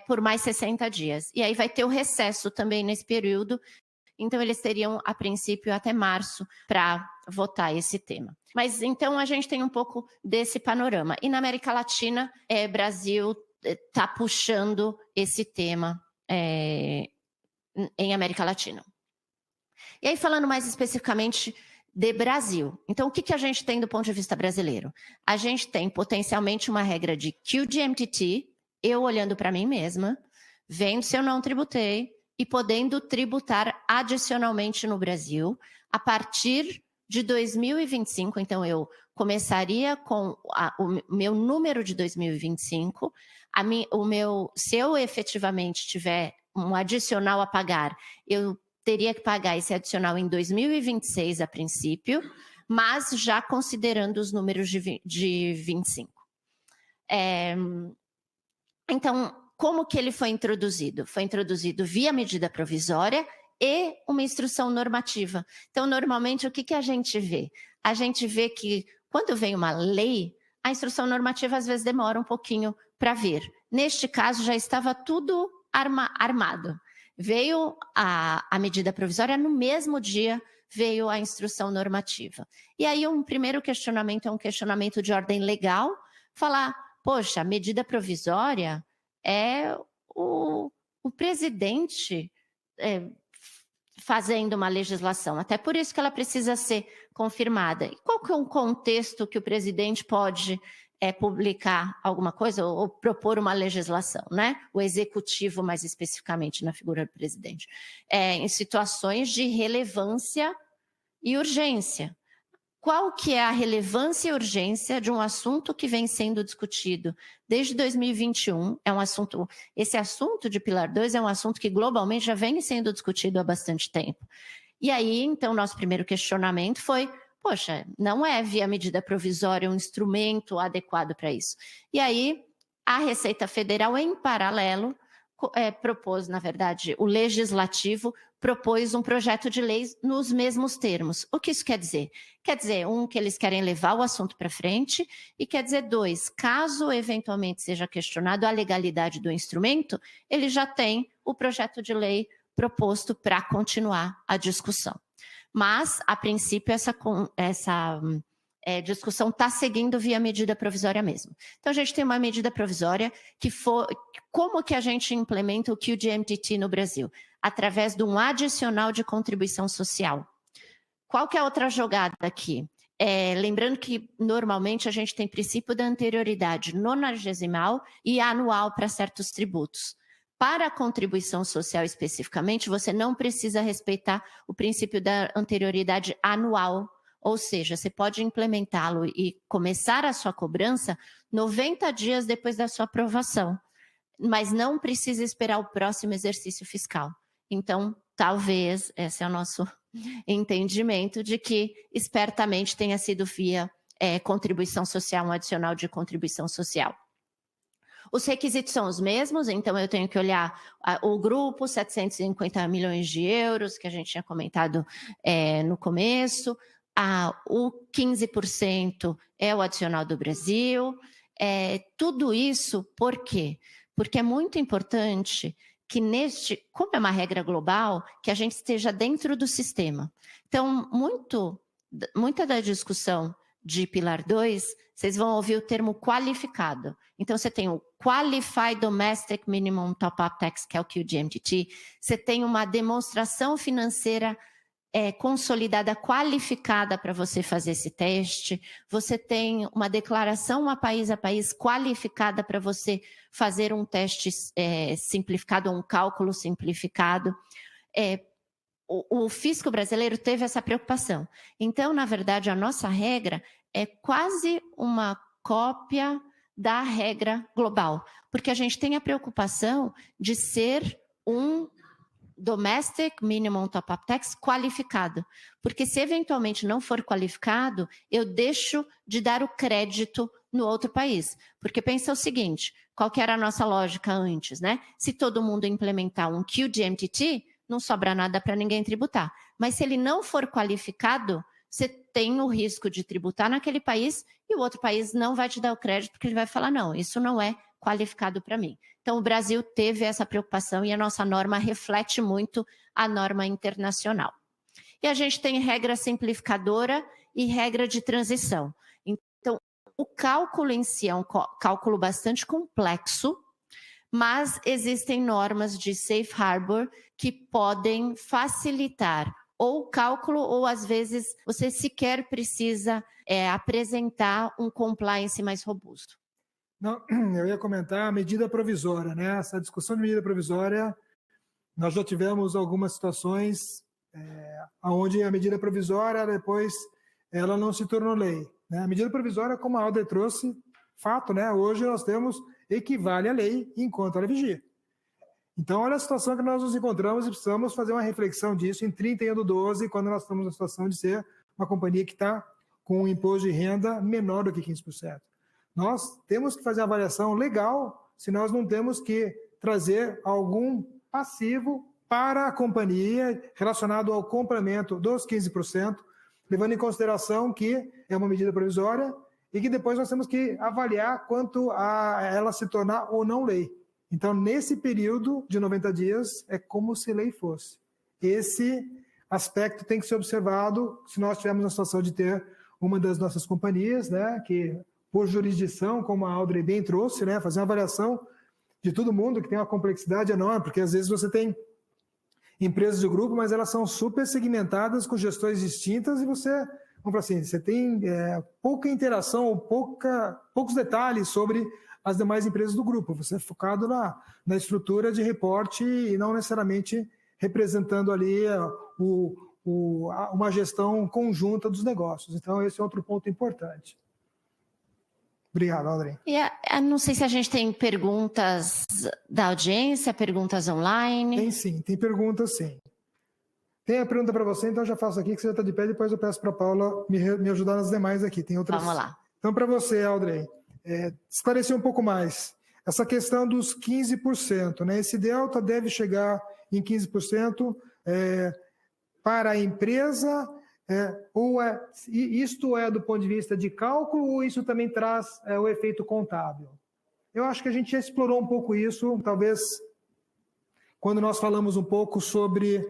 por mais 60 dias. E aí vai ter o recesso também nesse período, então eles teriam, a princípio, até março para votar esse tema. Mas então a gente tem um pouco desse panorama. E na América Latina, Brasil está puxando esse tema em América Latina. E aí, falando mais especificamente de Brasil. Então, o que a gente tem do ponto de vista brasileiro? A gente tem potencialmente uma regra de QGMTT, eu olhando para mim mesma, vendo se eu não tributei e podendo tributar adicionalmente no Brasil a partir de 2025. Então, eu começaria com o meu número de 2025, se eu efetivamente tiver um adicional a pagar, eu teria que pagar esse adicional em 2026 a princípio, mas já considerando os números de 25. Então, como que ele foi introduzido? Foi introduzido via medida provisória e uma instrução normativa. Então, normalmente, o que a gente vê? A gente vê que, quando vem uma lei, a instrução normativa, às vezes, demora um pouquinho para vir. Neste caso, já estava tudo armado. Veio a medida provisória, no mesmo dia veio a instrução normativa. E aí, um primeiro questionamento é um questionamento de ordem legal, falar, poxa, a medida provisória é o presidente fazendo uma legislação, até por isso que ela precisa ser confirmada. E qual que é um contexto que o presidente pode publicar alguma coisa ou propor uma legislação, né? O executivo, mais especificamente, na figura do presidente. Em situações de relevância e urgência. Qual que é a relevância e urgência de um assunto que vem sendo discutido desde 2021? Esse assunto de Pilar 2 é um assunto que globalmente já vem sendo discutido há bastante tempo. E aí, então, nosso primeiro questionamento foi, poxa, não é via medida provisória um instrumento adequado para isso. E aí, a Receita Federal, em paralelo, propôs, na verdade, o Legislativo propôs um projeto de lei nos mesmos termos. O que isso quer dizer? Quer dizer, que eles querem levar o assunto para frente, e quer dizer, dois, caso eventualmente seja questionado a legalidade do instrumento, ele já tem o projeto de lei proposto para continuar a discussão. Mas, a princípio, essa discussão está seguindo via medida provisória mesmo. Então, a gente tem uma medida provisória que foi... Como que a gente implementa o QGMTT no Brasil? Através de um adicional de contribuição social. Qual que é a outra jogada aqui? Lembrando que, normalmente, a gente tem princípio da anterioridade nonagesimal e anual para certos tributos. Para a contribuição social especificamente, você não precisa respeitar o princípio da anterioridade anual, ou seja, você pode implementá-lo e começar a sua cobrança 90 dias depois da sua aprovação, mas não precisa esperar o próximo exercício fiscal. Então, talvez, esse é o nosso entendimento, de que espertamente tenha sido via contribuição social, um adicional de contribuição social. Os requisitos são os mesmos, então eu tenho que olhar o grupo, 750 milhões de euros, que a gente tinha comentado no começo, o 15% é o adicional do Brasil, tudo isso por quê? Porque é muito importante que como é uma regra global, que a gente esteja dentro do sistema. Então, muita da discussão de Pilar 2, vocês vão ouvir o termo qualificado. Então, você tem o Qualified Domestic Minimum Top-Up Tax, que é o QGMTT, você tem uma demonstração financeira consolidada, qualificada para você fazer esse teste, você tem uma declaração a país qualificada para você fazer um teste simplificado, um cálculo simplificado. O fisco brasileiro teve essa preocupação. Então, na verdade, a nossa regra é quase uma cópia da regra global, porque a gente tem a preocupação de ser um Domestic Minimum Top-Up Tax qualificado, porque se eventualmente não for qualificado, eu deixo de dar o crédito no outro país, porque pensa o seguinte, qual que era a nossa lógica antes, né? Se todo mundo implementar um QGMTT, não sobra nada para ninguém tributar, mas se ele não for qualificado, você tem o risco de tributar naquele país e o outro país não vai te dar o crédito, porque ele vai falar, não, isso não é qualificado para mim. Então, o Brasil teve essa preocupação e a nossa norma reflete muito a norma internacional. E a gente tem regra simplificadora e regra de transição. Então, o cálculo em si é um cálculo bastante complexo, mas existem normas de safe harbor que podem facilitar ou o cálculo, ou às vezes você sequer precisa apresentar um compliance mais robusto. Não, eu ia comentar a medida provisória, né? Essa discussão de medida provisória, nós já tivemos algumas situações onde a medida provisória, depois, ela não se tornou lei, né? A medida provisória, como a Audrey trouxe, fato, né? Hoje nós temos, equivale à lei enquanto ela vigia. Então, olha a situação que nós nos encontramos e precisamos fazer uma reflexão disso em 31/12, quando nós estamos na situação de ser uma companhia que está com um imposto de renda menor do que 15%. Nós temos que fazer uma avaliação legal se nós não temos que trazer algum passivo para a companhia relacionado ao complemento dos 15%, levando em consideração que é uma medida provisória e que depois nós temos que avaliar quanto a ela se tornar ou não lei. Então, nesse período de 90 dias, é como se lei fosse. Esse aspecto tem que ser observado se nós tivermos a situação de ter uma das nossas companhias, né, que por jurisdição, como a Audrey bem trouxe, né, fazer uma avaliação de todo mundo, que tem uma complexidade enorme, porque às vezes você tem empresas de grupo, mas elas são super segmentadas, com gestões distintas, e você, vamos falar assim, você tem pouca interação, poucos detalhes sobre as demais empresas do grupo. Você é focado na estrutura de reporte e não necessariamente representando ali uma gestão conjunta dos negócios. Então, esse é outro ponto importante. Obrigado, Audrey. Não sei se a gente tem perguntas da audiência, perguntas online. Tem sim, tem perguntas sim. Tem a pergunta para você, então eu já faço aqui, que você já está de pé, depois eu peço para a Paula me ajudar nas demais aqui. Tem outras. Vamos lá. Então, para você, Audrey, esclarecer um pouco mais. Essa questão dos 15%, né? Esse delta deve chegar em 15% para a empresa, isto é do ponto de vista de cálculo, ou isso também traz o efeito contábil? Eu acho que a gente já explorou um pouco isso, talvez quando nós falamos um pouco sobre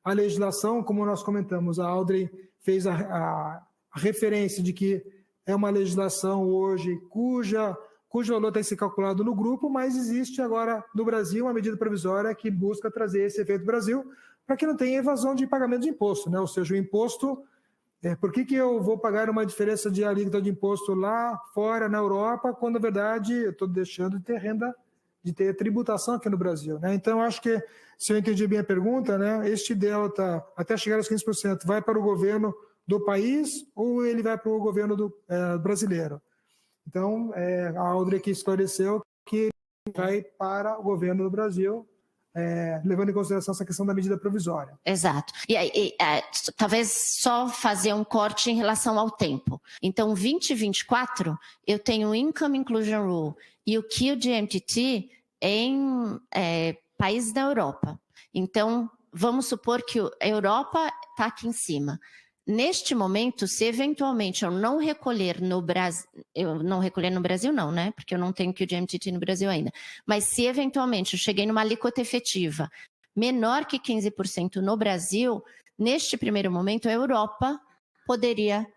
a legislação, como nós comentamos, a Audrey fez a referência de que é uma legislação hoje cujo valor tem que ser calculado no grupo, mas existe agora no Brasil uma medida provisória que busca trazer esse efeito no Brasil para que não tenha evasão de pagamento de imposto, né? Ou seja, o imposto, por que eu vou pagar uma diferença de alíquota de imposto lá fora, na Europa, quando na verdade eu estou deixando de ter renda, de ter tributação aqui no Brasil, né? Então, acho que, se eu entendi bem a pergunta, né, este delta, até chegar aos 15%, vai para o governo do país ou ele vai para o governo brasileiro? Então, a Audrey aqui esclareceu que ele vai para o governo do Brasil, levando em consideração essa questão da medida provisória. Exato. E talvez só fazer um corte em relação ao tempo. Então, 2024, eu tenho o Income Inclusion Rule e o QGMTT em países da Europa. Então, vamos supor que a Europa está aqui em cima. Neste momento, se eventualmente eu não recolher no Brasil, não, né? Porque eu não tenho QGMTT no Brasil ainda. Mas se eventualmente eu cheguei numa alíquota efetiva menor que 15% no Brasil, neste primeiro momento a Europa poderia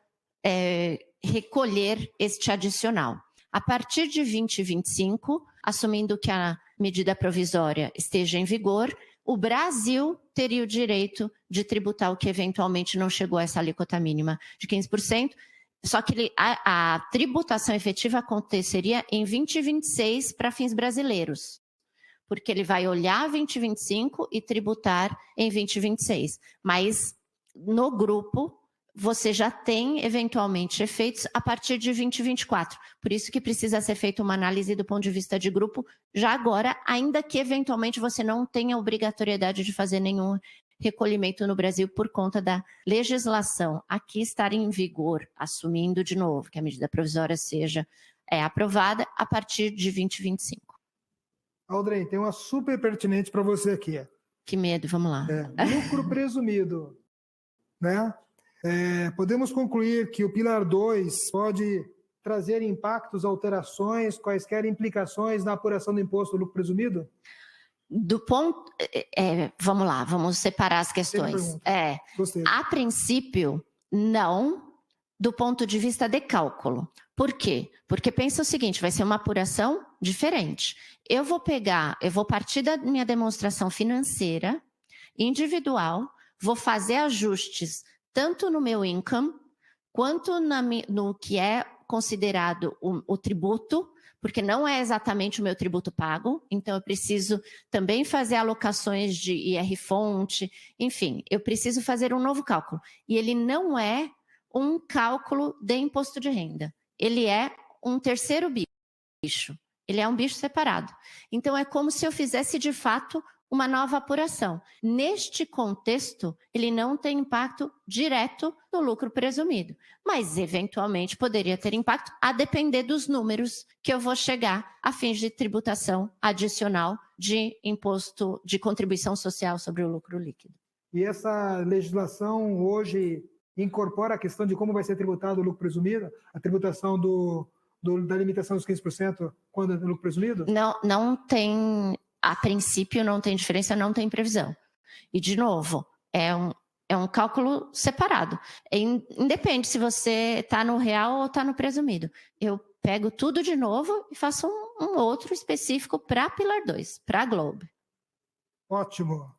recolher este adicional. A partir de 2025, assumindo que a medida provisória esteja em vigor, o Brasil teria o direito de tributar o que eventualmente não chegou a essa alíquota mínima de 15%, só que a tributação efetiva aconteceria em 2026 para fins brasileiros, porque ele vai olhar 2025 e tributar em 2026. Mas no grupo, você já tem eventualmente efeitos a partir de 2024. Por isso que precisa ser feita uma análise do ponto de vista de grupo já agora, ainda que eventualmente você não tenha obrigatoriedade de fazer nenhum recolhimento no Brasil por conta da legislação aqui estar em vigor, assumindo de novo que a medida provisória seja aprovada a partir de 2025. Aldrey, tem uma super pertinente para você aqui. Que medo, vamos lá. Lucro presumido, né? Podemos concluir que o Pilar 2 pode trazer impactos, alterações, quaisquer implicações na apuração do imposto do lucro presumido? Vamos lá, vamos separar as questões. A princípio, não, do ponto de vista de cálculo. Por quê? Porque pensa o seguinte, vai ser uma apuração diferente. Eu vou partir da minha demonstração financeira, individual, vou fazer ajustes tanto no meu income, quanto no que é considerado o tributo, porque não é exatamente o meu tributo pago, então eu preciso também fazer alocações de IR-fonte, enfim, eu preciso fazer um novo cálculo. E ele não é um cálculo de imposto de renda, ele é um terceiro bicho, ele é um bicho separado. Então é como se eu fizesse de fato uma nova apuração. Neste contexto, ele não tem impacto direto no lucro presumido, mas eventualmente poderia ter impacto a depender dos números que eu vou chegar a fins de tributação adicional de imposto de contribuição social sobre o lucro líquido. E essa legislação hoje incorpora a questão de como vai ser tributado o lucro presumido, a tributação da limitação dos 15% quando é lucro presumido? Não tem... A princípio não tem diferença, não tem previsão. E, de novo, é um cálculo separado. Independe se você está no real ou está no presumido. Eu pego tudo de novo e faço um outro específico para Pilar 2, para a Globe. Ótimo.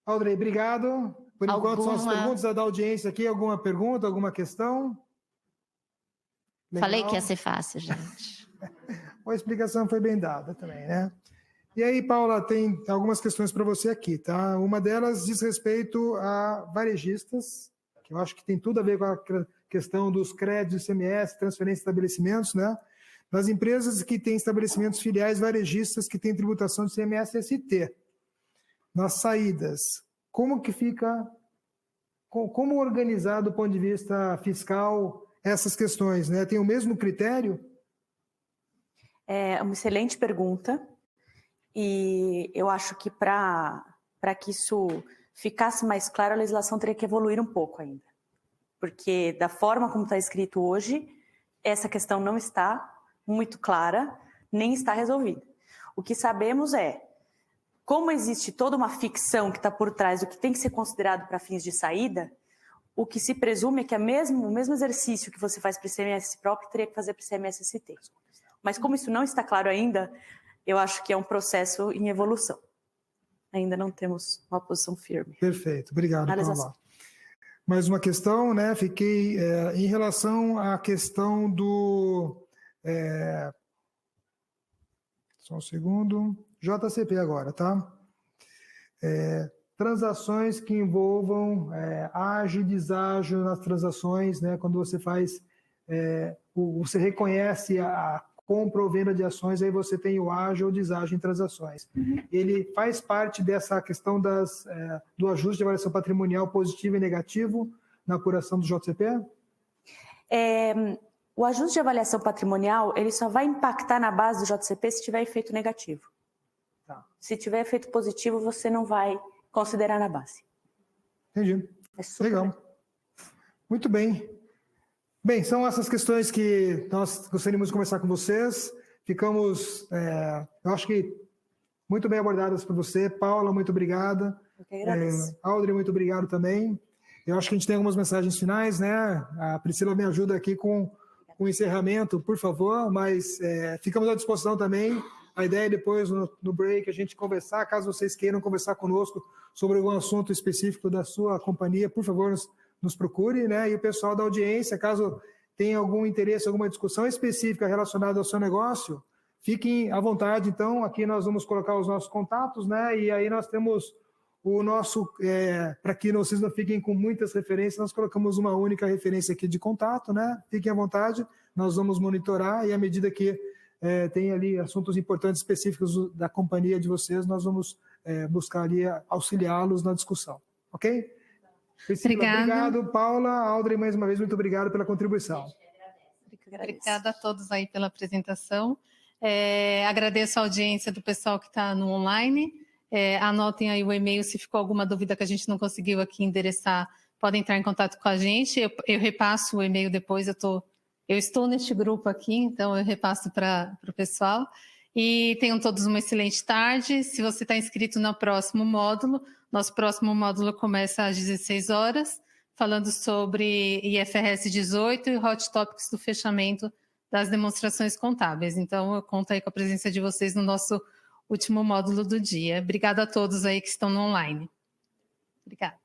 Aldrey, obrigado. Por enquanto, são as perguntas da audiência aqui. Alguma pergunta, alguma questão? Legal. Falei que ia ser fácil, gente. A explicação foi bem dada também, né? E aí, Paula, tem algumas questões para você aqui, tá? Uma delas diz respeito a varejistas, que eu acho que tem tudo a ver com a questão dos créditos ICMS, transferência de estabelecimentos, né? Das empresas que têm estabelecimentos filiais varejistas que têm tributação de ICMS e ST. Nas saídas, como que fica, como organizar do ponto de vista fiscal essas questões, né? Tem o mesmo critério? É uma excelente pergunta. E eu acho que para que isso ficasse mais claro, a legislação teria que evoluir um pouco ainda. Porque da forma como está escrito hoje, essa questão não está muito clara, nem está resolvida. O que sabemos é, como existe toda uma ficção que está por trás do que tem que ser considerado para fins de saída, o que se presume é que o mesmo exercício que você faz para o ICMS próprio teria que fazer para o ICMS-ST. Mas como isso não está claro ainda, eu acho que é um processo em evolução. Ainda não temos uma posição firme. Perfeito, obrigado, Paula. Mais uma questão, né? Fiquei em relação à questão do... só um segundo. JCP agora, tá? Transações que envolvam ágio e deságio nas transações, né? Quando você faz... você reconhece a compra ou venda de ações, aí você tem o ágio ou deságio em transações. Ele faz parte dessa questão do ajuste de avaliação patrimonial positivo e negativo na apuração do JCP? O ajuste de avaliação patrimonial, ele só vai impactar na base do JCP se tiver efeito negativo. Tá. Se tiver efeito positivo, você não vai considerar na base. Entendi. Legal. Muito bem. Bem, são essas questões que nós gostaríamos de conversar com vocês. Ficamos, eu acho que, muito bem abordadas por você. Paula, muito obrigada. Eu que agradeço. Aldrey, muito obrigado também. Eu acho que a gente tem algumas mensagens finais, né? A Priscila me ajuda aqui com o encerramento, por favor, mas ficamos à disposição também A ideia é depois, no break, a gente conversar. Caso vocês queiram conversar conosco sobre algum assunto específico da sua companhia, por favor, nos procure, né? E o pessoal da audiência, caso tenha algum interesse, alguma discussão específica relacionada ao seu negócio, fiquem à vontade. Então, aqui nós vamos colocar os nossos contatos, né? E aí nós temos o nosso, para que vocês não fiquem com muitas referências, nós colocamos uma única referência aqui de contato, né? Fiquem à vontade, nós vamos monitorar e à medida que tem ali assuntos importantes específicos da companhia de vocês, nós vamos buscar ali auxiliá-los na discussão, ok? Priscila, obrigado. Paula, Audrey, mais uma vez, muito obrigado pela contribuição. Obrigada a todos aí pela apresentação. Agradeço a audiência do pessoal que está no online. Anotem aí o e-mail, se ficou alguma dúvida que a gente não conseguiu aqui endereçar, podem entrar em contato com a gente. Eu repasso o e-mail depois, eu estou neste grupo aqui, então eu repasso para o pessoal. E tenham todos uma excelente tarde. Se você está inscrito no próximo módulo, nosso próximo módulo começa às 16 horas, falando sobre IFRS 18 e Hot Topics do fechamento das demonstrações contábeis. Então, eu conto aí com a presença de vocês no nosso último módulo do dia. Obrigada a todos aí que estão no online. Obrigada.